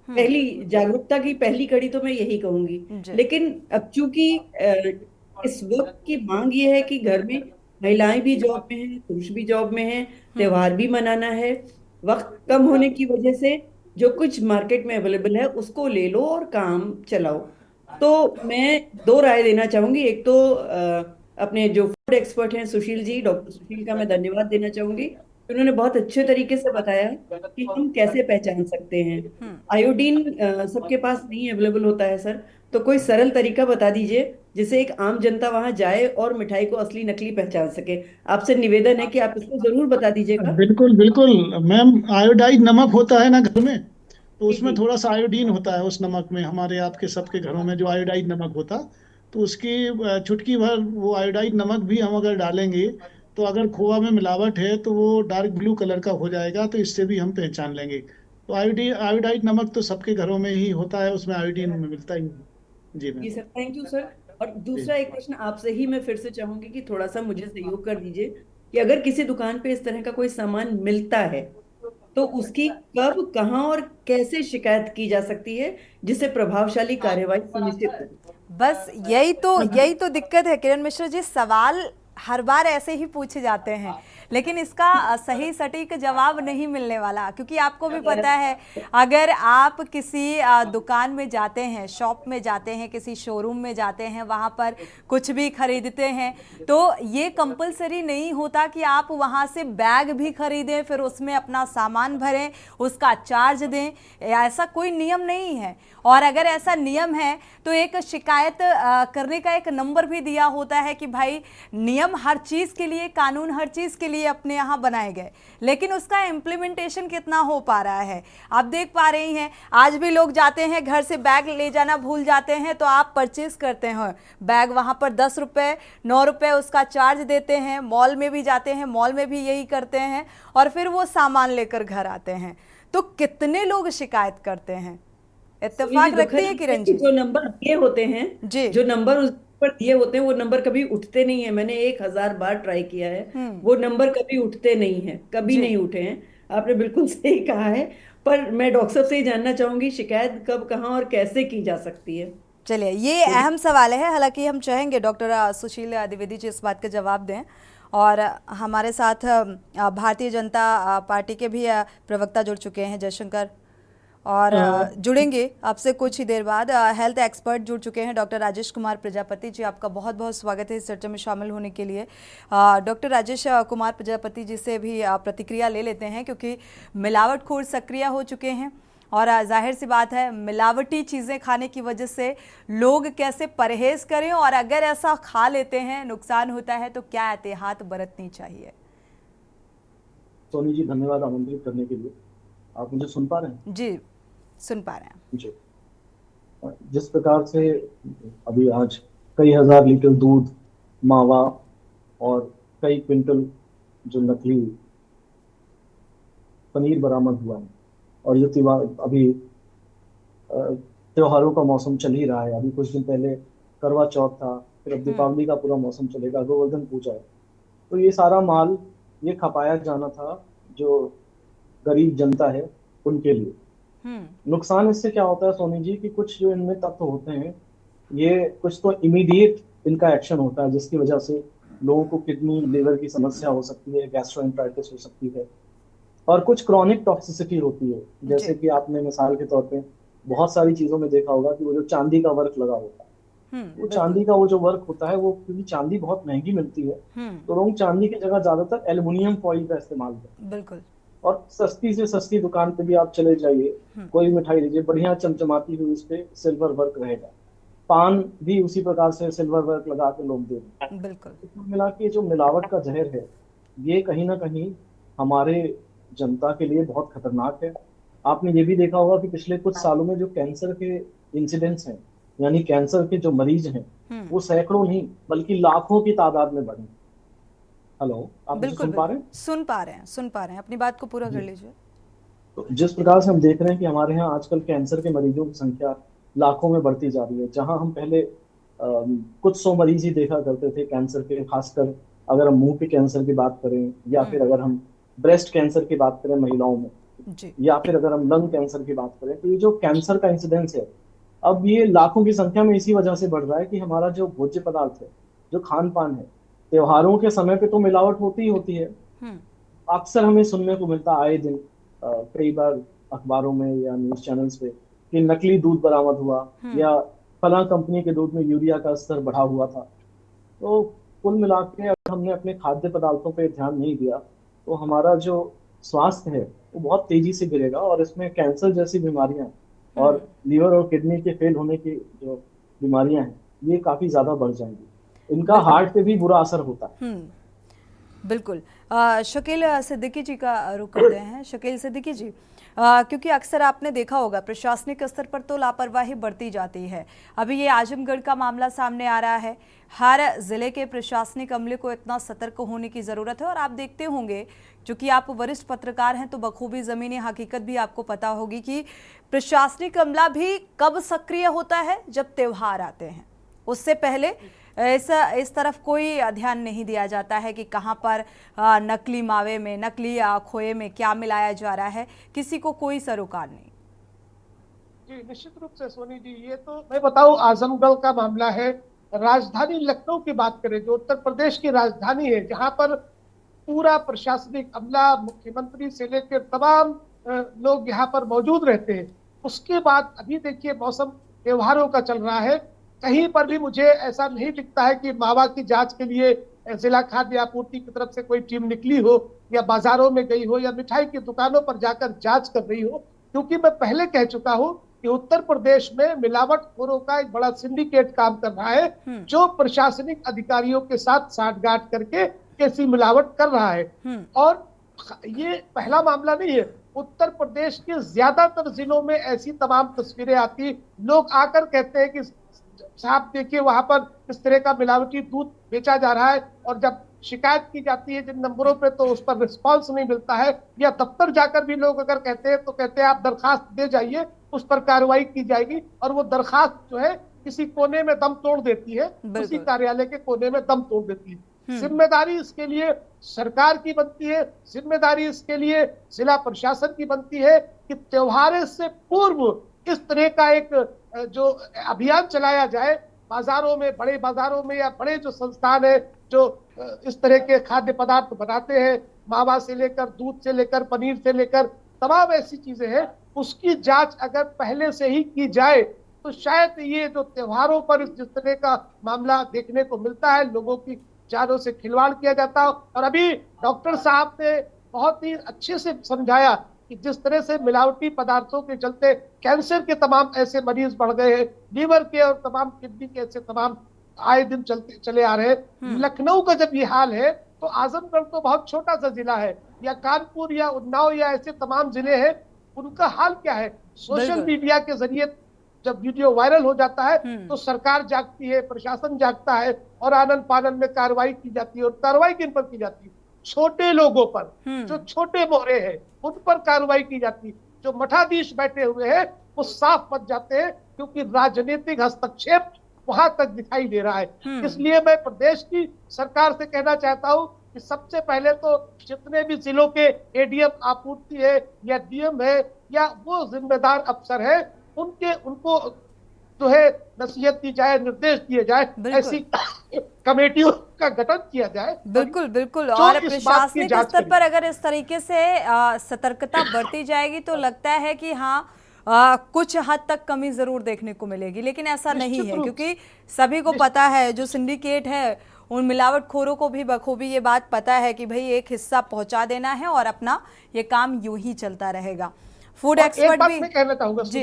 पहली जागरूकता की पहली कड़ी तो मैं यही कहूंगी। लेकिन अब चूंकि इस वक्त की मांग ये है कि घर में महिलाएं भी जॉब में हैं, पुरुष भी जॉब में हैं, त्योहार भी मनाना है, वक्त कम होने की वजह से जो कुछ मार्केट में अवेलेबल है उसको ले लो और काम चलाओ। तो मैं दो राय देना चाहूंगी। एक तो अपने जो फूड एक्सपर्ट हैं सुशील जी, डॉक्टर सुशील का मैं धन्यवाद देना चाहूंगी। उन्होंने बहुत अच्छे तरीके से बताया कि हम कैसे पहचान सकते हैं। आयोडीन सबके पास नहीं अवेलेबल होता है सर, तो कोई सरल तरीका बता दीजिए जिससे एक आम जनता वहां जाए और मिठाई को असली नकली पहचान सके। आपसे निवेदन है कि आप इसको जरूर बता दीजिएगा। बिल्कुल बिल्कुल मैम, आयोडाइड नमक होता है ना घर में, तो उसमें थोड़ा सा आयोडीन होता है उस नमक में। हमारे आपके सबके घरों में जो आयोडाइड नमक होता, तो उसकी चुटकी भर वो आयोडाइड नमक भी हम अगर डालेंगे तो अगर खोआ में मिलावट है तो वो डार्क ब्लू कलर का हो जाएगा, तो इससे भी हम पहचान लेंगे। तो आयोडाइड नमक तो सबके घरों में ही होता है, उसमें आयोडीन मिलता ही है। जी मैम। जी सर, थैंक यू सर। और दूसरा एक प्रश्न आपसे ही मैं फिर से चाहूंगी कि थोड़ा सा मुझे सहयोग कर दीजिए कि अगर किसी दुकान पे इस तरह का कोई सामान मिलता है तो उसकी कब, कहाँ और कैसे शिकायत की जा सकती है जिससे प्रभावशाली कार्यवाही सुनिश्चित हो? बस यही तो दिक्कत है किरण मिश्रा जी। सवाल हर बार ऐसे ही पूछे जाते हैं, लेकिन इसका सही सटीक जवाब नहीं मिलने वाला, क्योंकि आपको भी पता है अगर आप किसी दुकान में जाते हैं, शॉप में जाते हैं, किसी शोरूम में जाते हैं, वहाँ पर कुछ भी खरीदते हैं, तो ये कंपलसरी नहीं होता कि आप वहाँ से बैग भी खरीदें, फिर उसमें अपना सामान भरें, उसका चार्ज दें। ऐसा कोई नियम नहीं है। और अगर ऐसा नियम है तो एक शिकायत करने का एक नंबर भी दिया होता है कि भाई नियम नियम हर चीज़ के लिए, कानून हर चीज़ के लिए अपने यहाँ बनाए गए, लेकिन उसका इम्प्लीमेंटेशन कितना हो पा रहा है। आप देख पा रही हैं, आज भी लोग जाते हैं, घर से बैग ले जाना भूल जाते हैं तो आप परचेज करते हैं बैग, वहाँ पर 10 रुपये 9 रुपये उसका चार्ज देते हैं। मॉल में भी जाते हैं, मॉल में भी यही करते हैं और फिर वो सामान लेकर घर आते हैं। तो कितने लोग शिकायत करते हैं। इत्तेफाक रखते हैं किरण जी? जो नंबर दिए होते हैं जी, जो नंबर उस पर दिए होते हैं वो नंबर कभी उठते नहीं है। मैंने 1000 बार ट्राई किया है, वो नंबर कभी उठते नहीं है, कभी नहीं उठे हैं। आपने बिल्कुल सही कहा है। पर मैं डॉक्टर साहब से ही जानना चाहूंगी शिकायत कब, कहाँ और कैसे की जा सकती है। चलिए ये अहम सवाल है। हालांकि हम चाहेंगे डॉक्टर सुशील द्विवेदी जी इस बात का जवाब दें। और हमारे साथ भारतीय जनता पार्टी के भी प्रवक्ता जुड़ चुके हैं, जयशंकर, और जुड़ेंगे आपसे कुछ ही देर बाद। हेल्थ एक्सपर्ट जुड़ चुके हैं डॉक्टर राजेश कुमार प्रजापति जी। आपका बहुत बहुत स्वागत है इस चर्चा में शामिल होने के लिए। डॉक्टर राजेश कुमार प्रजापति जी से भी प्रतिक्रिया ले लेते हैं, क्योंकि मिलावटखोर सक्रिय हो चुके हैं और जाहिर सी बात है मिलावटी चीज़ें खाने की वजह से लोग कैसे परहेज करें, और अगर ऐसा खा लेते हैं नुकसान होता है तो क्या एहतियात बरतनी चाहिए। सोनी जी धन्यवाद आमंत्रित करने के लिए। आप मुझे सुन पा रहे हैं? जी सुन पा रहे हैं। जी, जिस प्रकार से अभी आज कई हजार लीटर दूध, मावा और कई क्विंटल जो नकली पनीर बरामद हुआ है, और ये अभी त्योहारों का मौसम चल ही रहा है। अभी कुछ दिन पहले करवा चौथ था, फिर अब दीपावली का पूरा मौसम चलेगा, गोवर्धन पूजा है। तो ये सारा माल ये खपाया जाना था जो गरीब जनता है उनके लिए। नुकसान इससे क्या होता है सोनी जी कि कुछ जो इनमें तत्व होते हैं, ये कुछ तो इमीडिएट इनका एक्शन होता है जिसकी वजह से लोगों को किडनी लिवर की समस्या हो सकती है, गैस्ट्रोएंटेराइटिस हो सकती है, और कुछ क्रॉनिक टॉक्सिसिटी होती है। जैसे कि आपने मिसाल के तौर पे बहुत सारी चीजों में देखा होगा कि वो जो चांदी का वर्क लगा होता है, वो चांदी का वो जो वर्क होता है, वो क्योंकि चांदी बहुत महंगी मिलती है तो लोग चांदी की जगह ज्यादातर एल्युमिनियम फॉइल का इस्तेमाल करते हैं। बिल्कुल। और सस्ती से सस्ती दुकान पे भी आप चले जाइए, कोई मिठाई लीजिए, बढ़िया चमचमाती हुई उस पे सिल्वर वर्क रहेगा। पान भी उसी प्रकार से सिल्वर वर्क लगा के लोग दे रहे हैं। बिल्कुल। मिला के जो मिलावट का जहर है, ये कहीं ना कहीं हमारे जनता के लिए बहुत खतरनाक है। आपने ये भी देखा होगा कि पिछले कुछ सालों में जो कैंसर के इंसिडेंट्स हैं, यानी कैंसर के जो मरीज हैं, वो सैकड़ों नहीं बल्कि लाखों की तादाद में बढ़े। हेलो, आप बिल्कुल, सुन पा रहे हैं? सुन पा रहे हैं। अपनी बात को पूरा कर लीजिए। तो जिस प्रकार से हम देख रहे हैं कि हमारे यहाँ आजकल कैंसर के मरीजों की संख्या लाखों में बढ़ती जा रही है, जहां हम पहले कुछ 100 मरीज ही देखा करते थे कैंसर के, खासकर अगर हम मुंह के कैंसर की बात करें, या फिर अगर हम ब्रेस्ट कैंसर की बात करें महिलाओं में, या फिर अगर हम लंग कैंसर की बात करें, तो ये जो कैंसर का इंसिडेंस है अब ये लाखों की संख्या में इसी वजह से बढ़ रहा है कि हमारा जो भोज्य पदार्थ है, जो खान पान है, त्योहारों के समय पे तो मिलावट होती ही होती है। अक्सर हमें सुनने को मिलता आए दिन, कई बार अखबारों में या न्यूज चैनल्स पे, कि नकली दूध बरामद हुआ या फला कंपनी के दूध में यूरिया का स्तर बढ़ा हुआ था। तो कुल मिला के अगर हमने अपने खाद्य पदार्थों पे ध्यान नहीं दिया तो हमारा जो स्वास्थ्य है वो बहुत तेजी से गिरेगा, और इसमें कैंसर जैसी बीमारियां और लीवर और किडनी के फेल होने की जो बीमारियां हैं, ये काफी ज्यादा बढ़ जाएंगी। इनका हार्ट पे भी बुरा असर होता है। बिल्कुल। शकील सिद्दीकी जी का रुख करते हैं। शकील सिद्दीकी जी, क्योंकि अक्सर आपने देखा होगा प्रशासनिक स्तर पर तो लापरवाही बढ़ती जाती है। अभी ये आजमगढ़ का मामला सामने आ रहा है। हर जिले के प्रशासनिक अमले को इतना सतर्क होने की ज़रूरत है, और आप देखते होंगे, चूँकि आप वरिष्ठ पत्रकार हैं तो बखूबी ज़मीनी हकीकत भी आपको पता होगी कि प्रशासनिक अमला भी कब सक्रिय होता है, जब त्यौहार आते हैं। उससे पहले इस तरफ कोई ध्यान नहीं दिया जाता है कि कहाँ पर नकली मावे में, नकली खोए में क्या मिलाया जा रहा है, किसी को कोई सरोकार नहीं। जी निश्चित रूप से सोनी जी, ये तो मैं बताऊं आजमगढ़ का मामला है। राजधानी लखनऊ की बात करें, जो उत्तर प्रदेश की राजधानी है, जहां पर पूरा प्रशासनिक अमला, मुख्यमंत्री से लेकर तमाम लोग यहाँ पर मौजूद रहते हैं। उसके बाद अभी देखिए मौसम त्योहारों का चल रहा है, कहीं पर भी मुझे ऐसा नहीं दिखता है कि मावा की जांच के लिए जिला खाद्य आपूर्ति की तरफ से कोई टीम निकली हो, या बाजारों में गई हो, या मिठाई की दुकानों पर जाकर जांच कर रही हो। क्योंकि मैं पहले कह चुका हूं कि उत्तर प्रदेश में मिलावटखोरों का एक बड़ा सिंडिकेट काम कर रहा है, जो प्रशासनिक अधिकारियों के साथ साठगांठ करके ऐसी मिलावट कर रहा है। और ये पहला मामला नहीं है, उत्तर प्रदेश के ज्यादातर जिलों में ऐसी तमाम तस्वीरें आती, लोग आकर कहते हैं कि साहब देखिए वहां पर इस तरह का मिलावटी दूध बेचा जा रहा है, और जब शिकायत की जाती है जिन नंबरों पे तो उस पर रिस्पांस नहीं मिलता है, या दफ्तर जाकर भी लोग अगर कहते हैं तो कहते हैं आप दरखास्त दे जाइए, उस पर कार्रवाई की जाएगी, और वो दरखास्त जो है किसी कोने में दम तोड़ देती है, उसी कार्यालय के कोने में दम तोड़ देती है। जिम्मेदारी इसके लिए सरकार की बनती है, जिम्मेदारी इसके लिए जिला प्रशासन की बनती है कि त्योहार से पूर्व इस तरह का एक जो अभियान चलाया जाए, बाजारों में, बड़े बाजारों में या बड़े जो संस्थान है जो इस तरह के खाद्य पदार्थ बनाते हैं, मावा से लेकर दूध से लेकर पनीर से लेकर तमाम ऐसी चीजें हैं, उसकी जांच अगर पहले से ही की जाए तो शायद ये जो त्योहारों पर जिस तरह का मामला देखने को मिलता है, लोगों की जानों से खिलवाड़ किया जाता। और अभी डॉक्टर साहब ने बहुत ही अच्छे से समझाया कि जिस तरह से मिलावटी पदार्थों के चलते कैंसर के तमाम ऐसे मरीज बढ़ गए हैं, लीवर के और तमाम किडनी के ऐसे तमाम आए दिन चले आ रहे हैं। लखनऊ का जब ये हाल है तो आजमगढ़ तो बहुत छोटा सा जिला है, या कानपुर या उन्नाव या ऐसे तमाम जिले हैं, उनका हाल क्या है? सोशल मीडिया के जरिए जब वीडियो वायरल हो जाता है तो सरकार जागती है, प्रशासन जागता है, और आनन फानन में कार्रवाई की जाती है। और कार्रवाई किन पर की जाती है? छोटे लोगों पर, जो छोटे मोहरे हैं उन पर कार्रवाई की जाती है। जो मठाधीश बैठे हुए हैं वो साफ बच जाते हैं, क्योंकि राजनीतिक हस्तक्षेप वहां तक दिखाई दे रहा है। इसलिए मैं प्रदेश की सरकार से कहना चाहता हूं कि सबसे पहले तो जितने भी जिलों के एडीएम आपूर्ति है या डीएम है या वो जिम्मेदार अफसर है, उनको जो है नसीहत दी जाए, निर्देश दिए जाए, ऐसी कमेटियों का गठन किया जाए। बिल्कुल बिल्कुल। और प्रशासनिक स्तर पर अगर इस तरीके से सतर्कता बरती जाएगी तो लगता है कि हाँ कुछ हद तक कमी जरूर देखने को मिलेगी, लेकिन ऐसा नहीं है, क्योंकि सभी को पता है, जो सिंडिकेट है उन मिलावटखोरों को भी बखूबी ये बात पता है कि भाई एक हिस्सा पहुंचा देना है और अपना ये काम यूं ही चलता रहेगा। फूड एक्सपर्ट भी मैं कहना चाहूंगा जी,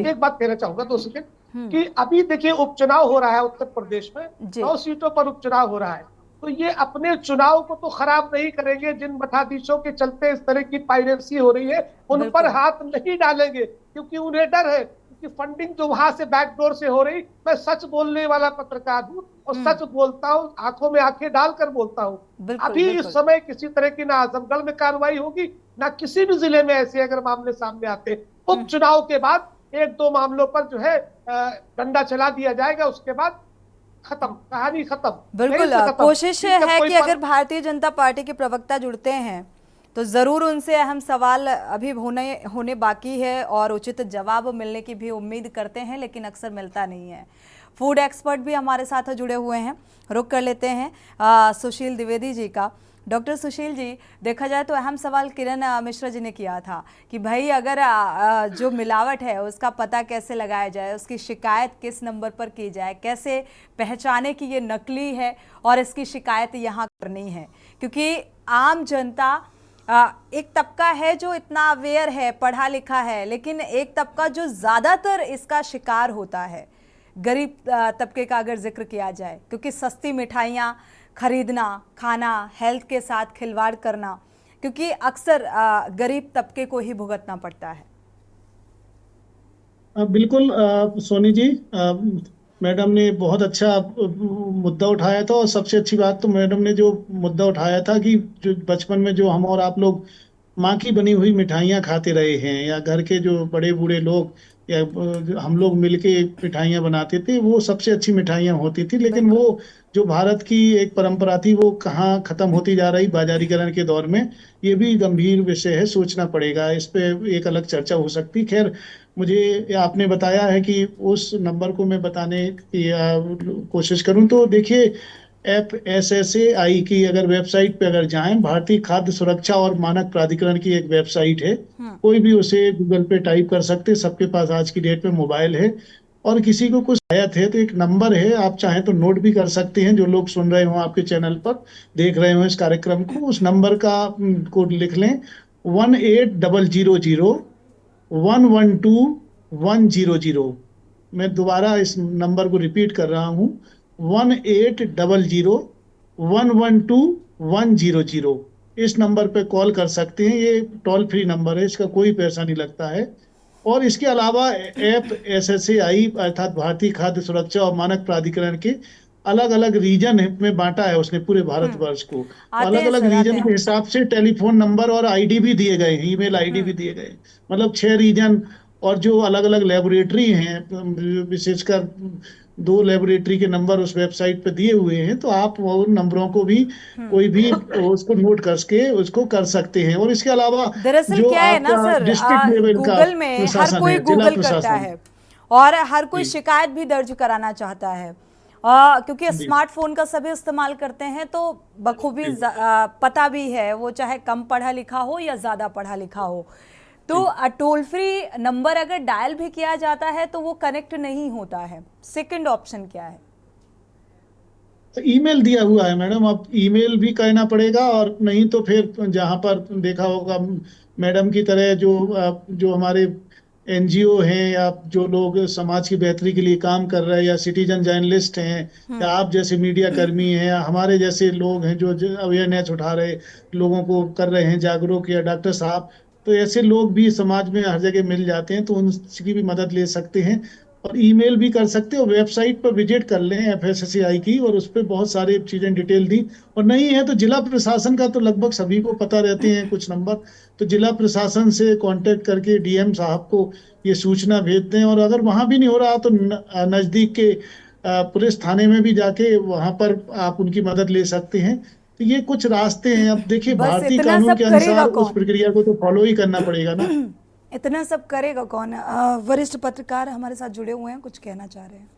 एक बात कहना चाहूंगा 2 सेकंड कि अभी देखिए उपचुनाव हो रहा है उत्तर प्रदेश में, 9 सीटों पर उपचुनाव हो रहा है, तो ये अपने चुनाव को तो खराब नहीं करेंगे। जिन मठाधीशों के चलते इस तरह की पायरेसी हो रही है उन पर हाथ नहीं डालेंगे, क्योंकि उन्हें डर है कि फंडिंग जो वहां से बैकडोर से हो रही। मैं सच बोलने वाला पत्रकार हूँ और सच बोलता हूँ, आंखों में आंखें डालकर बोलता हूँ। अभी इस समय किसी तरह की ना आजमगढ़ में कार्रवाई होगी, ना किसी भी जिले में ऐसे अगर मामले सामने आते। उपचुनाव के बाद 1-2 मामलों पर जो है डंडा चला दिया जाएगा, उसके बाद खत्म, कहानी खत्म। बिल्कुल। कोशिश है कि अगर भारतीय जनता पार्टी के प्रवक्ता जुड़ते हैं तो जरूर उनसे अहम सवाल अभी होने बाकी है और उचित जवाब मिलने की भी उम्मीद करते हैं, लेकिन अक्सर मिलता नहीं है। फूड एक्सपर्ट भी हमारे साथ जुड़े हुए हैं, रुक कर लेते हैं सुशील द्विवेदी जी का। डॉक्टर सुशील जी, देखा जाए तो अहम सवाल किरण मिश्रा जी ने किया था कि भाई अगर जो मिलावट है उसका पता कैसे लगाया जाए, उसकी शिकायत किस नंबर पर की जाए, कैसे पहचाने कि ये नकली है और इसकी शिकायत यहाँ करनी है। क्योंकि आम जनता एक तबका है जो इतना अवेयर है, पढ़ा लिखा है, लेकिन एक तबका जो ज़्यादातर इसका शिकार होता है, गरीब तबके का अगर जिक्र किया जाए, क्योंकि सस्ती मिठाइयाँ खरीदना, खाना, हेल्थ के साथ खिलवाड़ करना, क्योंकि अक्सर गरीब तबके को ही भुगतना पड़ता है। बिल्कुल सोनी जी, मैडम ने बहुत अच्छा मुद्दा उठाया था। और सबसे अच्छी बात तो मैडम ने जो मुद्दा उठाया था कि जो बचपन में जो हम और आप लोग माँ की बनी हुई मिठाइयाँ खाते रहे हैं, या घर के जो बड़े बूढ़े लोग या हम लोग मिलके मिठाइयाँ बनाते थे, वो सबसे अच्छी मिठाइयाँ होती थी। लेकिन वो जो भारत की एक परंपरा थी वो कहाँ खत्म होती जा रही बाजारीकरण के दौर में, ये भी गंभीर विषय है, सोचना पड़ेगा, इस पे एक अलग चर्चा हो सकती। खैर, मुझे आपने बताया है कि उस नंबर को मैं बताने की कोशिश करूं तो देखिए, FSSAI की अगर वेबसाइट पे अगर जाएं, भारतीय खाद्य सुरक्षा और मानक प्राधिकरण की एक वेबसाइट है, कोई भी उसे गूगल पे टाइप कर सकते, सबके पास आज की डेट में मोबाइल है। और किसी को कुछ शिकायत है तो एक नंबर है, आप चाहें तो नोट भी कर सकते हैं, जो लोग सुन रहे हो आपके चैनल पर देख रहे हो इस कार्यक्रम को, उस नंबर का कोड लिख लें 1800 112 100। मैं दोबारा इस नंबर को रिपीट कर रहा हूँ, 1800-112-100। इस नंबर पे कॉल कर सकते हैं। ये टोल फ्री नंबर है, इसका कोई पैसा नहीं लगता है। और इसके अलावा ऐप SSAI अर्थात भारतीय खाद्य सुरक्षा और मानक प्राधिकरण के अलग अलग रीजन में बांटा है उसने पूरे भारतवर्ष को। आते अलग हैं अलग सर, आते रीजन हैं। के हिसाब से टेलीफोन नंबर और आईडी भी दिए गए हैं, ईमेल आईडी भी दिए गए हैं। मतलब 6 रीजन और जो अलग अलग लेबोरेटरी हैं, विशेषकर 2 लेबोरेटरी के नंबर उस वेबसाइट पे दिए हुए हैं। तो आप वो नंबरों को भी कोई भी उसको नोट करके उसको कर सकते हैं। और इसके अलावा दरअसल जो क्या है ना आपका सर, डिस्ट्रिक्ट लेवल का गूगल में हर प्रशासन कोई है, जिला गूगल करता प्रशासन। है और हर कोई शिकायत भी दर्ज कराना चाहता है। क्योंकि स्मार्टफोन का सभी इस्तेमाल करते हैं तो बखूबी पता भी है, वो चाहे कम पढ़ा लिखा हो या ज्यादा पढ़ा लिखा हो। तो टोल फ्री नंबर अगर डायल भी किया जाता है तो वो कनेक्ट नहीं होता है। सेकंड ऑप्शन क्या है? तो ईमेल दिया हुआ है मैडम, अब ईमेल भी करना पड़ेगा। और नहीं तो फिर जहां पर देखा होगा मैडम की तरह जो हमारे NGO हैं या जो लोग समाज की बेहतरी के लिए काम कर रहे हैं या सिटीजन जर्नलिस्ट हैं या आप जैसे मीडिया कर्मी हैं या हमारे जैसे लोग हैं जो अवेयरनेस उठा रहे, लोगों को कर रहे हैं जागरूक, या डॉक्टर साहब, तो ऐसे लोग भी समाज में हर जगह मिल जाते हैं, तो उनकी भी मदद ले सकते हैं। और ईमेल भी कर सकते हो। वेबसाइट पर विजिट कर लें FSSAI की, और उस पर बहुत सारी चीजें डिटेल दी। और नहीं है तो जिला प्रशासन का तो लगभग सभी को पता रहते हैं कुछ नंबर, तो जिला प्रशासन से कांटेक्ट करके DM साहब को ये सूचना भेज दें। और अगर वहां भी नहीं हो रहा तो नजदीक के पुलिस थाने में भी जाके वहां पर आप उनकी मदद ले सकते हैं। तो ये कुछ रास्ते हैं। अब देखिए, बस भारतीय इतना कानून सब के करेगा अनुसार उस कौन? प्रक्रिया को तो फॉलो ही करना पड़ेगा ना। इतना सब करेगा कौन? वरिष्ठ पत्रकार हमारे साथ जुड़े हुए हैं, कुछ कहना चाह रहे हैं।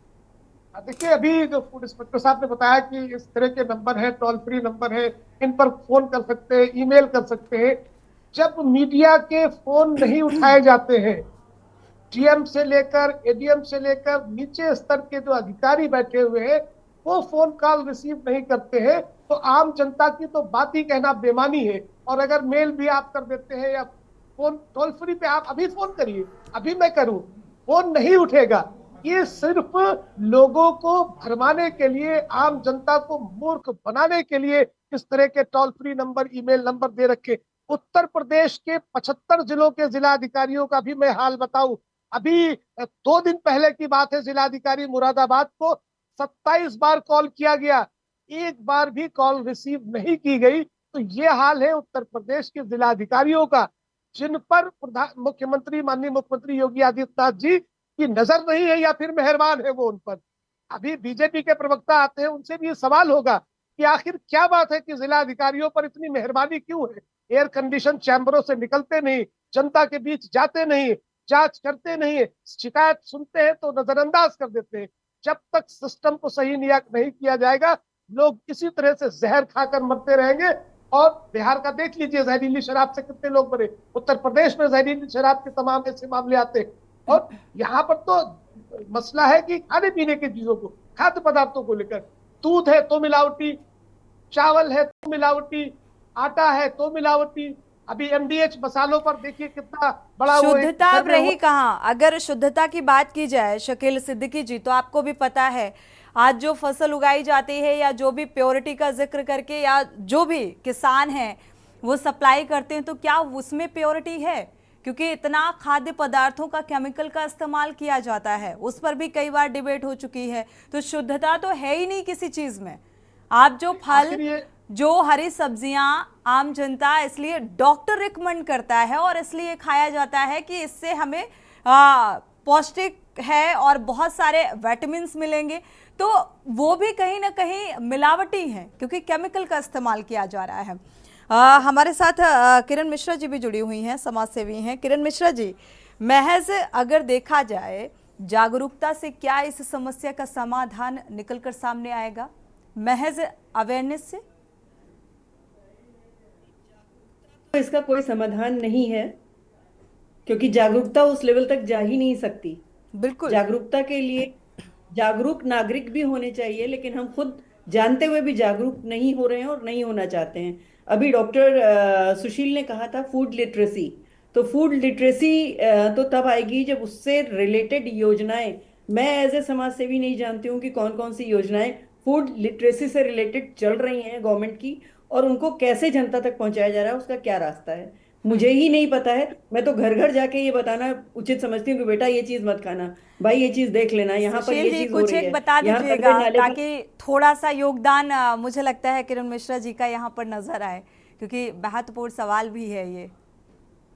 देखिए, अभी जो फूड इंस्पेक्टर साहब ने बताया कि इस तरह के नंबर है, टोल फ्री नंबर है, इन पर फोन कर सकते हैं, ईमेल कर सकते हैं। जब मीडिया के फोन नहीं उठाए जाते हैं, DM से लेकर ADM से लेकर नीचे स्तर के जो अधिकारी बैठे हुए हैं वो फोन कॉल रिसीव नहीं करते हैं, तो आम जनता की तो बात ही कहना बेमानी है। और अगर मेल भी आप कर देते हैं या फोन टोल फ्री पे आप अभी फोन करिए, अभी मैं करूं, फोन नहीं उठेगा। ये सिर्फ लोगों को भरमाने के लिए, आम जनता को मूर्ख बनाने के लिए इस तरह के toll free number, email number दे रखे। उत्तर प्रदेश के 75 जिलों के जिलाधिकारियों का भी मैं हाल बताऊं, अभी 2 दिन पहले की बात है, जिलाधिकारी मुरादाबाद को 27 बार कॉल किया गया, एक बार भी कॉल रिसीव नहीं की गई। तो ये हाल है उत्तर प्रदेश के जिलाधिकारियों का, जिन पर मुख्यमंत्री, माननीय मुख्यमंत्री योगी आदित्यनाथ जी की नजर नहीं है या फिर मेहरबान है वो उन पर। अभी BJP के प्रवक्ता आते हैं, उनसे भी ये सवाल होगा कि आखिर क्या बात है कि जिलाधिकारियों पर इतनी मेहरबानी क्यों है? एयर कंडीशन चैम्बरों से निकलते नहीं, जनता के बीच जाते नहीं, जांच करते नहीं, शिकायत सुनते हैं तो नजरअंदाज कर देते हैं। जब तक सिस्टम को सही नहीं किया जाएगा, लोग इसी तरह से जहर खाकर मरते रहेंगे। और बिहार का देख लीजिए, जहरीली शराब से कितने लोग मरे। उत्तर प्रदेश में जहरीली शराब के तमाम ऐसे मामले आते हैं। और यहाँ पर तो मसला है कि खाने पीने की चीजों को, खाद्य पदार्थों को लेकर, दूध है तो मिलावटी, चावल है तो मिलावटी, आटा है तो मिलावटी। अभी MDH मसालों पर देखिए कितना बड़ा वो एक शुद्धता अब सर्वे रही कहाँ? अगर शुद्धता की बात की जाए शकील सिद्दीकी जी, तो आपको भी पता है आज जो फसल उगाई जाती है या जो भी प्योरिटी का जिक्र करके या जो भी किसान हैं वो सप्लाई करते हैं, तो क्या उसमें प्योरिटी है? क्योंकि इतना खाद्य पदार्थों का केमिकल का इस्तेमाल किया जाता है, उस पर भी कई बार डिबेट हो चुकी है। तो शुद्धता तो है ही नहीं किसी चीज में। आप जो फल, जो हरी सब्जियां आम जनता इसलिए डॉक्टर रिकमेंड करता है और इसलिए खाया जाता है कि इससे हमें पौष्टिक है और बहुत सारे विटामिन्स मिलेंगे, तो वो भी कहीं ना कहीं मिलावटी हैं क्योंकि केमिकल का इस्तेमाल किया जा रहा है। हमारे साथ किरण मिश्रा जी भी जुड़ी हुई हैं, समाज सेवी हैं। किरण मिश्रा जी, महज अगर देखा जाए जागरूकता से क्या इस समस्या का समाधान निकलकर सामने आएगा? महज अवेयरनेस से इसका कोई समाधान नहीं है, क्योंकि जागरूकता उस लेवल तक जा ही नहीं सकती। बिल्कुल, जागरूकता के लिए जागरूक नागरिक भी होने चाहिए, लेकिन हम खुद जानते हुए भी जागरूक नहीं हो रहे हैं और नहीं होना चाहते हैं। अभी डॉक्टर सुशील ने कहा था फूड लिटरेसी, तो फूड लिटरेसी तो तब आएगी जब उससे रिलेटेड योजनाएं, मैं एज ए समाज सेवी नहीं जानती हूँ कि कौन कौन सी योजनाएं फूड लिटरेसी से रिलेटेड चल रही हैं गवर्नमेंट की, और उनको कैसे जनता तक पहुंचाया जा रहा है, उसका क्या रास्ता है मुझे ही नहीं पता है। मैं तो घर घर जाके ये बताना उचित समझती हूँ कि बेटा ये चीज मत खाना, भाई ये चीज देख लेना, यहाँ पर सुशील ये जी चीज हो कुछ रही एक है, बता यहाँ दीजिएगा कचरे नाले पर। ताकि थोड़ा सा योगदान मुझे लगता है किरण मिश्रा जी का यहाँ पर नजर आए, क्योंकि महत्वपूर्ण सवाल भी है ये।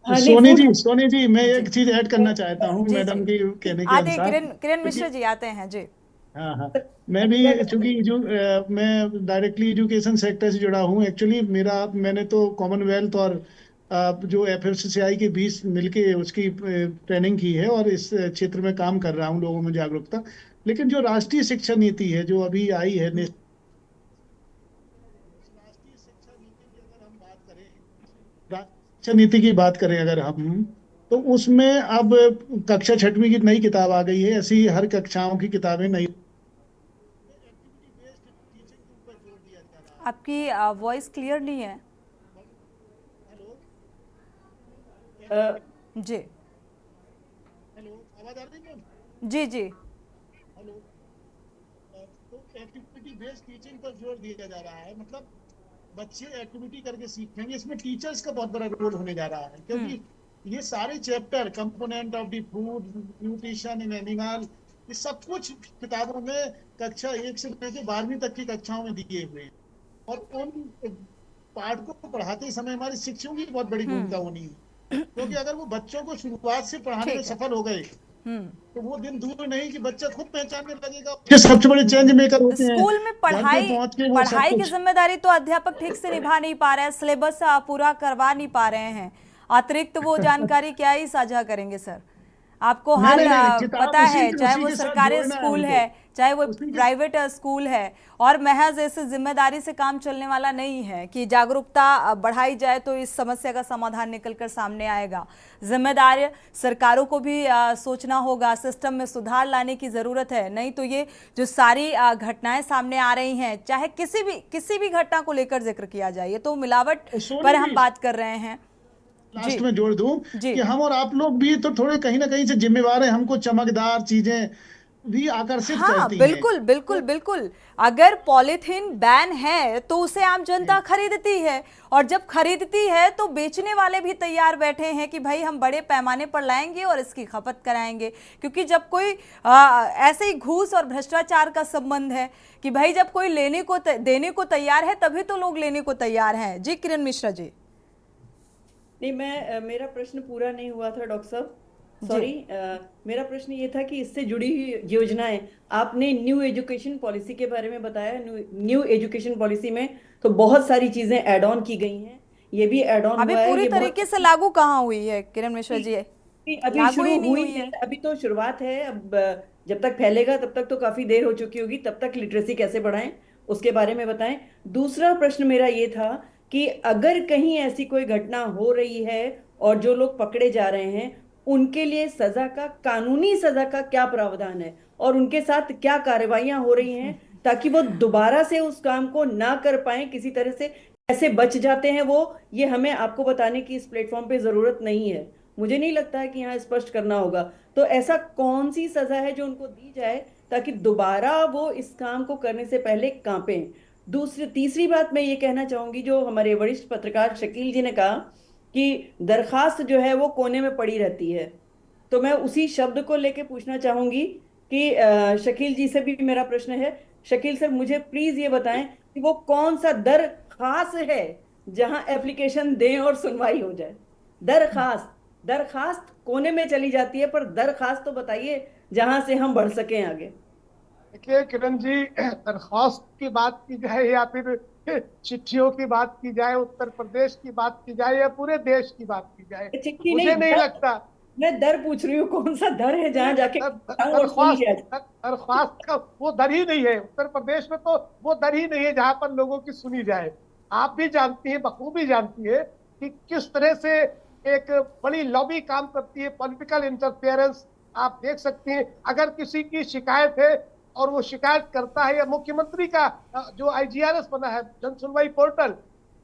हाँ नहीं फूड सोनी जी मैं जी एक चीज ऐड करना चाहता हूँ जी मैडम जी की कहने के आते अनुसार, किरण मिश्रा क्योंकि जी आते हैं जी। हाँ हाँ, मैं भी चूंकि मैं डायरेक्टली एजुकेशन सेक्टर से जुड़ा हूँ एक्चुअली। मैंने तो कॉमनवेल्थ और जो एफएससीआई के बीच मिलके उसकी ट्रेनिंग की है और इस क्षेत्र में काम कर रहा हूँ, लोगों में जागरूकता। लेकिन जो राष्ट्रीय शिक्षा नीति है जो अभी आई है, राष्ट्रीय शिक्षा नीति की अगर हम बात करें, शिक्षा नीति की बात करें अगर हम, तो उसमें अब कक्षा 6वीं की नई किताब आ गई है, ऐसी हर कक्षाओं की किताबें नई एक्टिविटी बेस्ड टीचिंग के ऊपर जोर दिया जा रहा है। आपकी वॉइस क्लियर नहीं है। हेलो जी हेलो, आवाज आ रही है? जी जी हेलो, तो एक्टिविटी बेस्ड टीचिंग पर जोर दिया जा रहा है, मतलब बच्चे एक्टिविटी करके सीखेंगे। इसमें टीचर्स का बहुत बड़ा रोल होने जा रहा है, क्योंकि ये सारे chapter component of the food, nutrition in animal, ये सब कुछ किताबों में कक्षा 1 से लेकर 12वीं तक की कक्षाओं में दिए हुए हैं। और उन पाठ को पढ़ाते समय हमारे शिक्षकों की बहुत बड़ी भूमिका होनी है, क्योंकि अगर वो बच्चों को शुरुआत से पढ़ाने में ठीक है। सफल हो गए तो वो दिन दूर नहीं कि बच्चा खुद पहचानने लगेगा। ये सबसे बड़े चेंज मेकर होते हैं स्कूल में घर पे पहुंच के वो सब पढ़ाई की कुछ। जिम्मेदारी तो अध्यापक ठीक से निभा नहीं पा रहे हैं, सिलेबस पूरा करवा नहीं पा रहे हैं, अतिरिक्त वो जानकारी क्या ही साझा करेंगे सर। आपको नहीं, हाल नहीं, नहीं, किताब पता है, उसी चाहे वो के साथ सरकारी जोड़ना है स्कूल उनको। है चाहे वो उसी के प्राइवेट स्कूल है, और महज इस जिम्मेदारी से काम चलने वाला नहीं है कि जागरूकता बढ़ाई जाए तो इस समस्या का समाधान निकलकर सामने आएगा। जिम्मेदार सरकारों को भी सोचना होगा, सिस्टम में सुधार लाने की जरूरत है, नहीं तो ये जो सारी घटनाएं सामने आ रही हैं, चाहे किसी भी घटना को लेकर जिक्र किया जाए, ये तो मिलावट पर हम बात कर रहे हैं। लास्ट में जोड़ दूं जी कि हम और आप लोग भी तो थोड़े कहीं ना कहीं से जिम्मेवार हैं, हमको चमकदार चीजें भी आकर्षित हाँ करती बिल्कुल हैं। बिल्कुल बिल्कुल, अगर पॉलीथीन बैन है तो उसे आम जनता खरीदती है, और जब खरीदती है तो बेचने वाले भी तैयार बैठे हैं कि भाई हम बड़े पैमाने पर लाएंगे और इसकी खपत कराएंगे, क्योंकि जब कोई ऐसे ही घूस और भ्रष्टाचार का संबंध है कि भाई जब कोई देने को तैयार है तभी तो लोग लेने को तैयार हैं। जी किरण मिश्रा जी। नहीं मेरा प्रश्न पूरा नहीं हुआ था डॉक्टर साहब, सॉरी। मेरा प्रश्न ये था कि इससे जुड़ी हुई योजनाएं, आपने न्यू एजुकेशन पॉलिसी के बारे में बताया। न्यू एजुकेशन पॉलिसी में तो बहुत सारी चीजें ऐड ऑन की गई हैं, ये भी ऐड ऑन अभी हुआ है। पूरी ये तरीके से लागू कहाँ हुई है किरण मिश्रा जी? अभी लागू शुरू ही नहीं हुई हुई है, है। अभी तो शुरुआत है। अब जब तक फैलेगा तब तक तो काफी देर हो चुकी होगी, तब तक लिटरेसी कैसे बढ़ाएं उसके बारे में बताएं। दूसरा प्रश्न मेरा ये था कि अगर कहीं ऐसी कोई घटना हो रही है और जो लोग पकड़े जा रहे हैं, उनके लिए कानूनी सजा का क्या प्रावधान है और उनके साथ क्या कार्रवाइयां हो रही हैं ताकि वो दोबारा से उस काम को ना कर पाए, किसी तरह से कैसे बच जाते हैं वो, ये हमें आपको बताने की इस प्लेटफॉर्म पे जरूरत नहीं है। मुझे नहीं लगता है कि यहाँ स्पष्ट करना होगा। तो ऐसा कौन सी सजा है जो उनको दी जाए ताकि दोबारा वो इस काम को करने से पहले कांपें। तीसरी बात मैं ये कहना चाहूंगी, जो हमारे वरिष्ठ पत्रकार शकील जी ने कहा कि दरखास्त जो है वो कोने में पड़ी रहती है, तो मैं उसी शब्द को लेके पूछना चाहूंगी कि शकील जी से भी मेरा प्रश्न है। शकील सर, मुझे प्लीज ये बताएं कि वो कौन सा दरखास्त है जहां एप्लीकेशन दें और सुनवाई हो जाए। दरखास्त कोने में चली जाती है, पर दरखास्त तो बताइए जहां से हम बढ़ सकें आगे। देखिए किरण जी, दरख्वास्त की बात की जाए या फिर चिट्ठियों की बात की जाए, उत्तर प्रदेश की बात की जाए या पूरे देश की बात की जाए, चिट्ठी मुझे नहीं लगता। मैं दर पूछ रही हूँ, कौन सा दर है जहां जाके दरख्वास्त का वो दर ही नहीं है। उत्तर प्रदेश में तो वो दर ही नहीं है जहां पर लोगों की सुनी जाए। आप भी जानती हैं, बखूबी जानती है कि किस तरह से एक बड़ी लॉबी काम करती है, पॉलिटिकल इंटरफेरेंस। आप देख सकते हैं, अगर किसी की शिकायत है और वो शिकायत करता है, या मुख्यमंत्री का जो IGRS बना है, जन सुनवाई पोर्टल,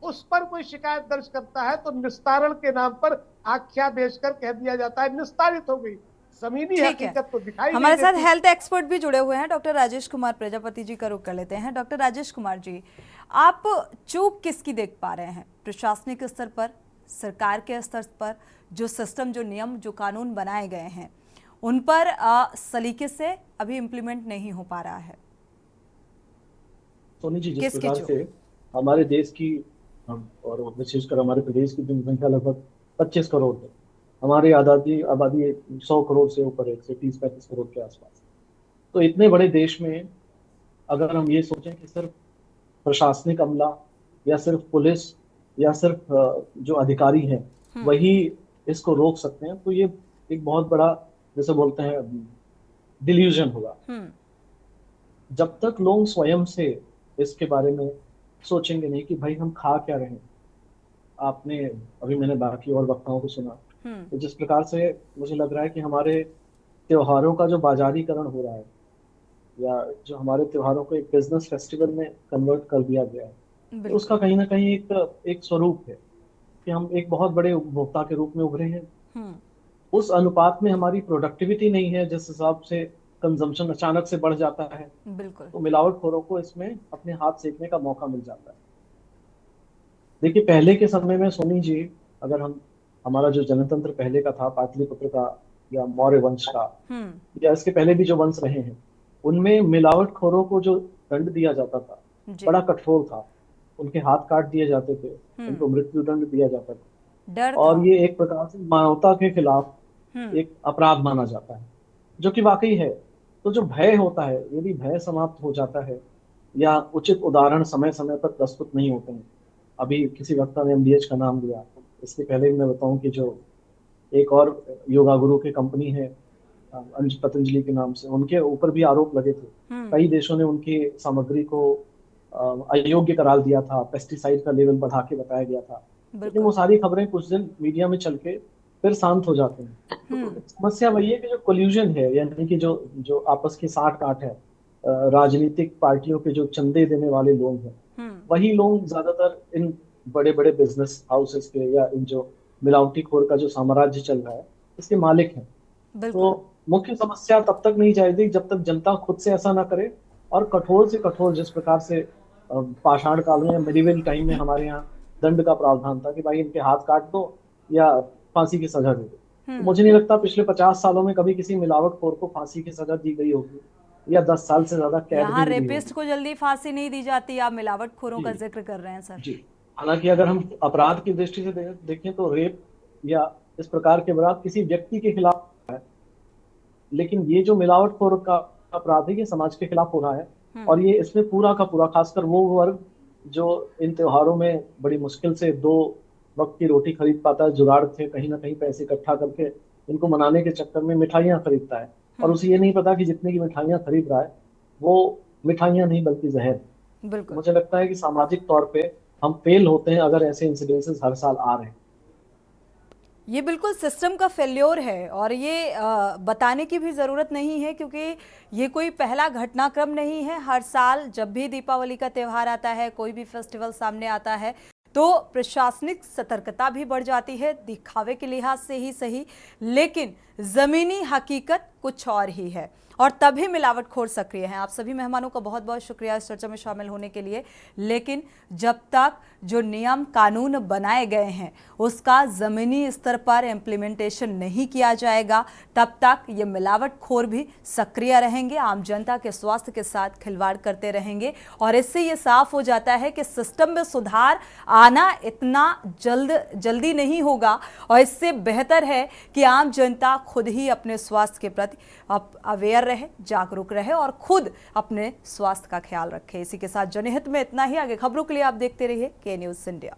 उस पर कोई शिकायत दर्ज करता है तो निस्तारण के नाम पर आख्या बेचकर कह दिया जाता है निस्तारित हो गई। जमीनी ठीक है, हकीकत तो दिखाई हमारे नहीं साथ देती। हेल्थ एक्सपर्ट भी जुड़े हुए हैं, डॉक्टर राजेश कुमार प्रजापति जी का रुख कर लेते हैं। डॉक्टर राजेश कुमार जी, आप चूक किसकी देख पा रहे हैं? प्रशासनिक स्तर पर, सरकार के स्तर पर, जो सिस्टम, जो नियम, जो कानून बनाए गए हैं उन पर सलीके से अभी इम्प्लीमेंट नहीं हो पा रहा है? सोनी जी, जिस किसकी प्रकार चूक? से हमारे देश की और विशेषकर हमारे प्रदेश की जनसंख्या लगभग 25 करोड़ है। हमारी आबादी आबादी 100 करोड़ से ऊपर है, 130-35 करोड़ के आसपास। तो इतने बड़े देश में अगर हम ये सोचें कि सिर्फ प्रशासनिक अमला या सिर्फ पुलिस या सिर्फ जो अधिकारी हैं वही इसको रोक सकते हैं, तो ये एक बहुत बड़ा, जैसे बोलते हैं, डिल्यूजन होगा। जब तक लोग स्वयं से इसके बारे में सोचेंगे नहीं कि भाई हम खा क्या रहे हैं। आपने अभी, मैंने बाकी और वक्ताओं को सुना, तो जिस प्रकार से मुझे लग रहा है कि हमारे त्योहारों का जो बाजारीकरण हो रहा है या जो हमारे त्योहारों को एक बिजनेस फेस्टिवल में कन्वर्ट कर दिया गया है, तो उसका कहीं ना कहीं एक स्वरूप है कि हम एक बहुत बड़े उपभोक्ता के रूप में उभरे हैं। उस अनुपात में हमारी प्रोडक्टिविटी नहीं है जिस हिसाब से कंजम्पशन अचानक से बढ़ जाता है। बिल्कुल। तो मिलावटखोरों को इसमें अपने हाथ सेकने का मौका मिल जाता है। देखिए, पहले के समय में सोनी जी, अगर हमारा जो जनतंत्र पहले का था, पाटलिपुत्र का या मौर्य वंश का या इसके पहले भी जो वंश रहे हैं, उनमें मिलावटखोरों को जो दंड दिया जाता था बड़ा कठोर था। उनके हाथ काट दिए जाते थे, उनको मृत्यु दंड दिया जाता था, डर और था। ये एक प्रकार से मानवता के खिलाफ एक अपराध माना जाता है, जो कि वाकई है। तो जो भय होता है, यदि भय समाप्त हो जाता है या उचित उदाहरण समय समय पर प्रस्तुत नहीं होते हैं। अभी किसी वक्ता ने MDH का नाम लिया, इसके पहले मैं बताऊं कि जो एक और योगा गुरु की कंपनी है पतंजलि के नाम से, उनके ऊपर भी आरोप लगे थे। कई देशों ने उनकी सामग्री को अयोग्य करार दिया था, पेस्टिसाइड का लेवल बढ़ा के बताया गया था, लेकिन वो सारी खबरें कुछ दिन मीडिया में चल के फिर शांत हो जाते हैं। तो समस्या वही है कि जो कोल्यूजन है, यानी कि जो आपस की साठ गांठ है, राजनीतिक पार्टियों के जो चंदे देने वाले लोग हैं, वही लोग ज्यादातर इन बड़े बड़े बिजनेस हाउसेस के या इन जो मिलावटीखोर का जो साम्राज्य चल रहा है, इसके मालिक हैं। तो मुख्य समस्या तब तक नहीं जाएगी जब तक जनता खुद से ऐसा ना करे, और कठोर से कठोर, जिस प्रकार से पाषाण काल में, मेडिवल टाइम में हमारे यहाँ दंड का प्रावधान था कि भाई इनके हाथ काट दो या फांसी की सजा दे दो। तो मुझे नहीं लगता पिछले 50 सालों में कभी किसी मिलावटखोर को फांसी की सजा दी गई होगी या 10 साल से ज्यादा कैद यहाँ भी रेपिस्ट को जल्दी फांसी नहीं दी जाती, आप मिलावटखोरों का जिक्र कर रहे हैं सर। जी, हालांकि अगर हम अपराध की दृष्टि से देखें तो रेप या इस प्रकार के अपराध किसी व्यक्ति के खिलाफ है, लेकिन ये जो मिलावटखोर का अपराध है ये समाज के खिलाफ हो रहा है। और ये इसमें पूरा का पूरा, खासकर वो वर्ग जो इन त्योहारों में बड़ी मुश्किल से 2 वक्त की रोटी खरीद पाता है, जुगाड़ से कहीं ना कहीं पैसे इकट्ठा करके इनको मनाने के चक्कर में मिठाइयां खरीदता है, और उसे ये नहीं पता कि जितने की मिठाइयां खरीद रहा है वो मिठाइयां नहीं बल्कि जहर। मुझे लगता है कि सामाजिक तौर पे हम फेल होते हैं अगर ऐसे इंसिडेंसेस हर साल आ रहे हैं। ये बिल्कुल सिस्टम का फेल्योर है, और ये बताने की भी ज़रूरत नहीं है, क्योंकि ये कोई पहला घटनाक्रम नहीं है। हर साल जब भी दीपावली का त्यौहार आता है, कोई भी फेस्टिवल सामने आता है, तो प्रशासनिक सतर्कता भी बढ़ जाती है, दिखावे के लिहाज से ही सही, लेकिन ज़मीनी हकीकत कुछ और ही है, और तभी मिलावटखोर सक्रिय हैं। आप सभी मेहमानों का बहुत बहुत शुक्रिया इस चर्चा में शामिल होने के लिए। लेकिन जब तक जो नियम कानून बनाए गए हैं उसका ज़मीनी स्तर पर इम्प्लीमेंटेशन नहीं किया जाएगा, तब तक ये मिलावटखोर भी सक्रिय रहेंगे, आम जनता के स्वास्थ्य के साथ खिलवाड़ करते रहेंगे। और इससे ये साफ हो जाता है कि सिस्टम में सुधार आना इतना जल्दी नहीं होगा, और इससे बेहतर है कि आम जनता खुद ही अपने स्वास्थ्य के प्रति अवेयर रहे, जागरूक रहे और खुद अपने स्वास्थ्य का ख्याल रखे। इसी के साथ जनहित में इतना ही। आगे खबरों के लिए आप देखते रहिए के न्यूज़ इंडिया।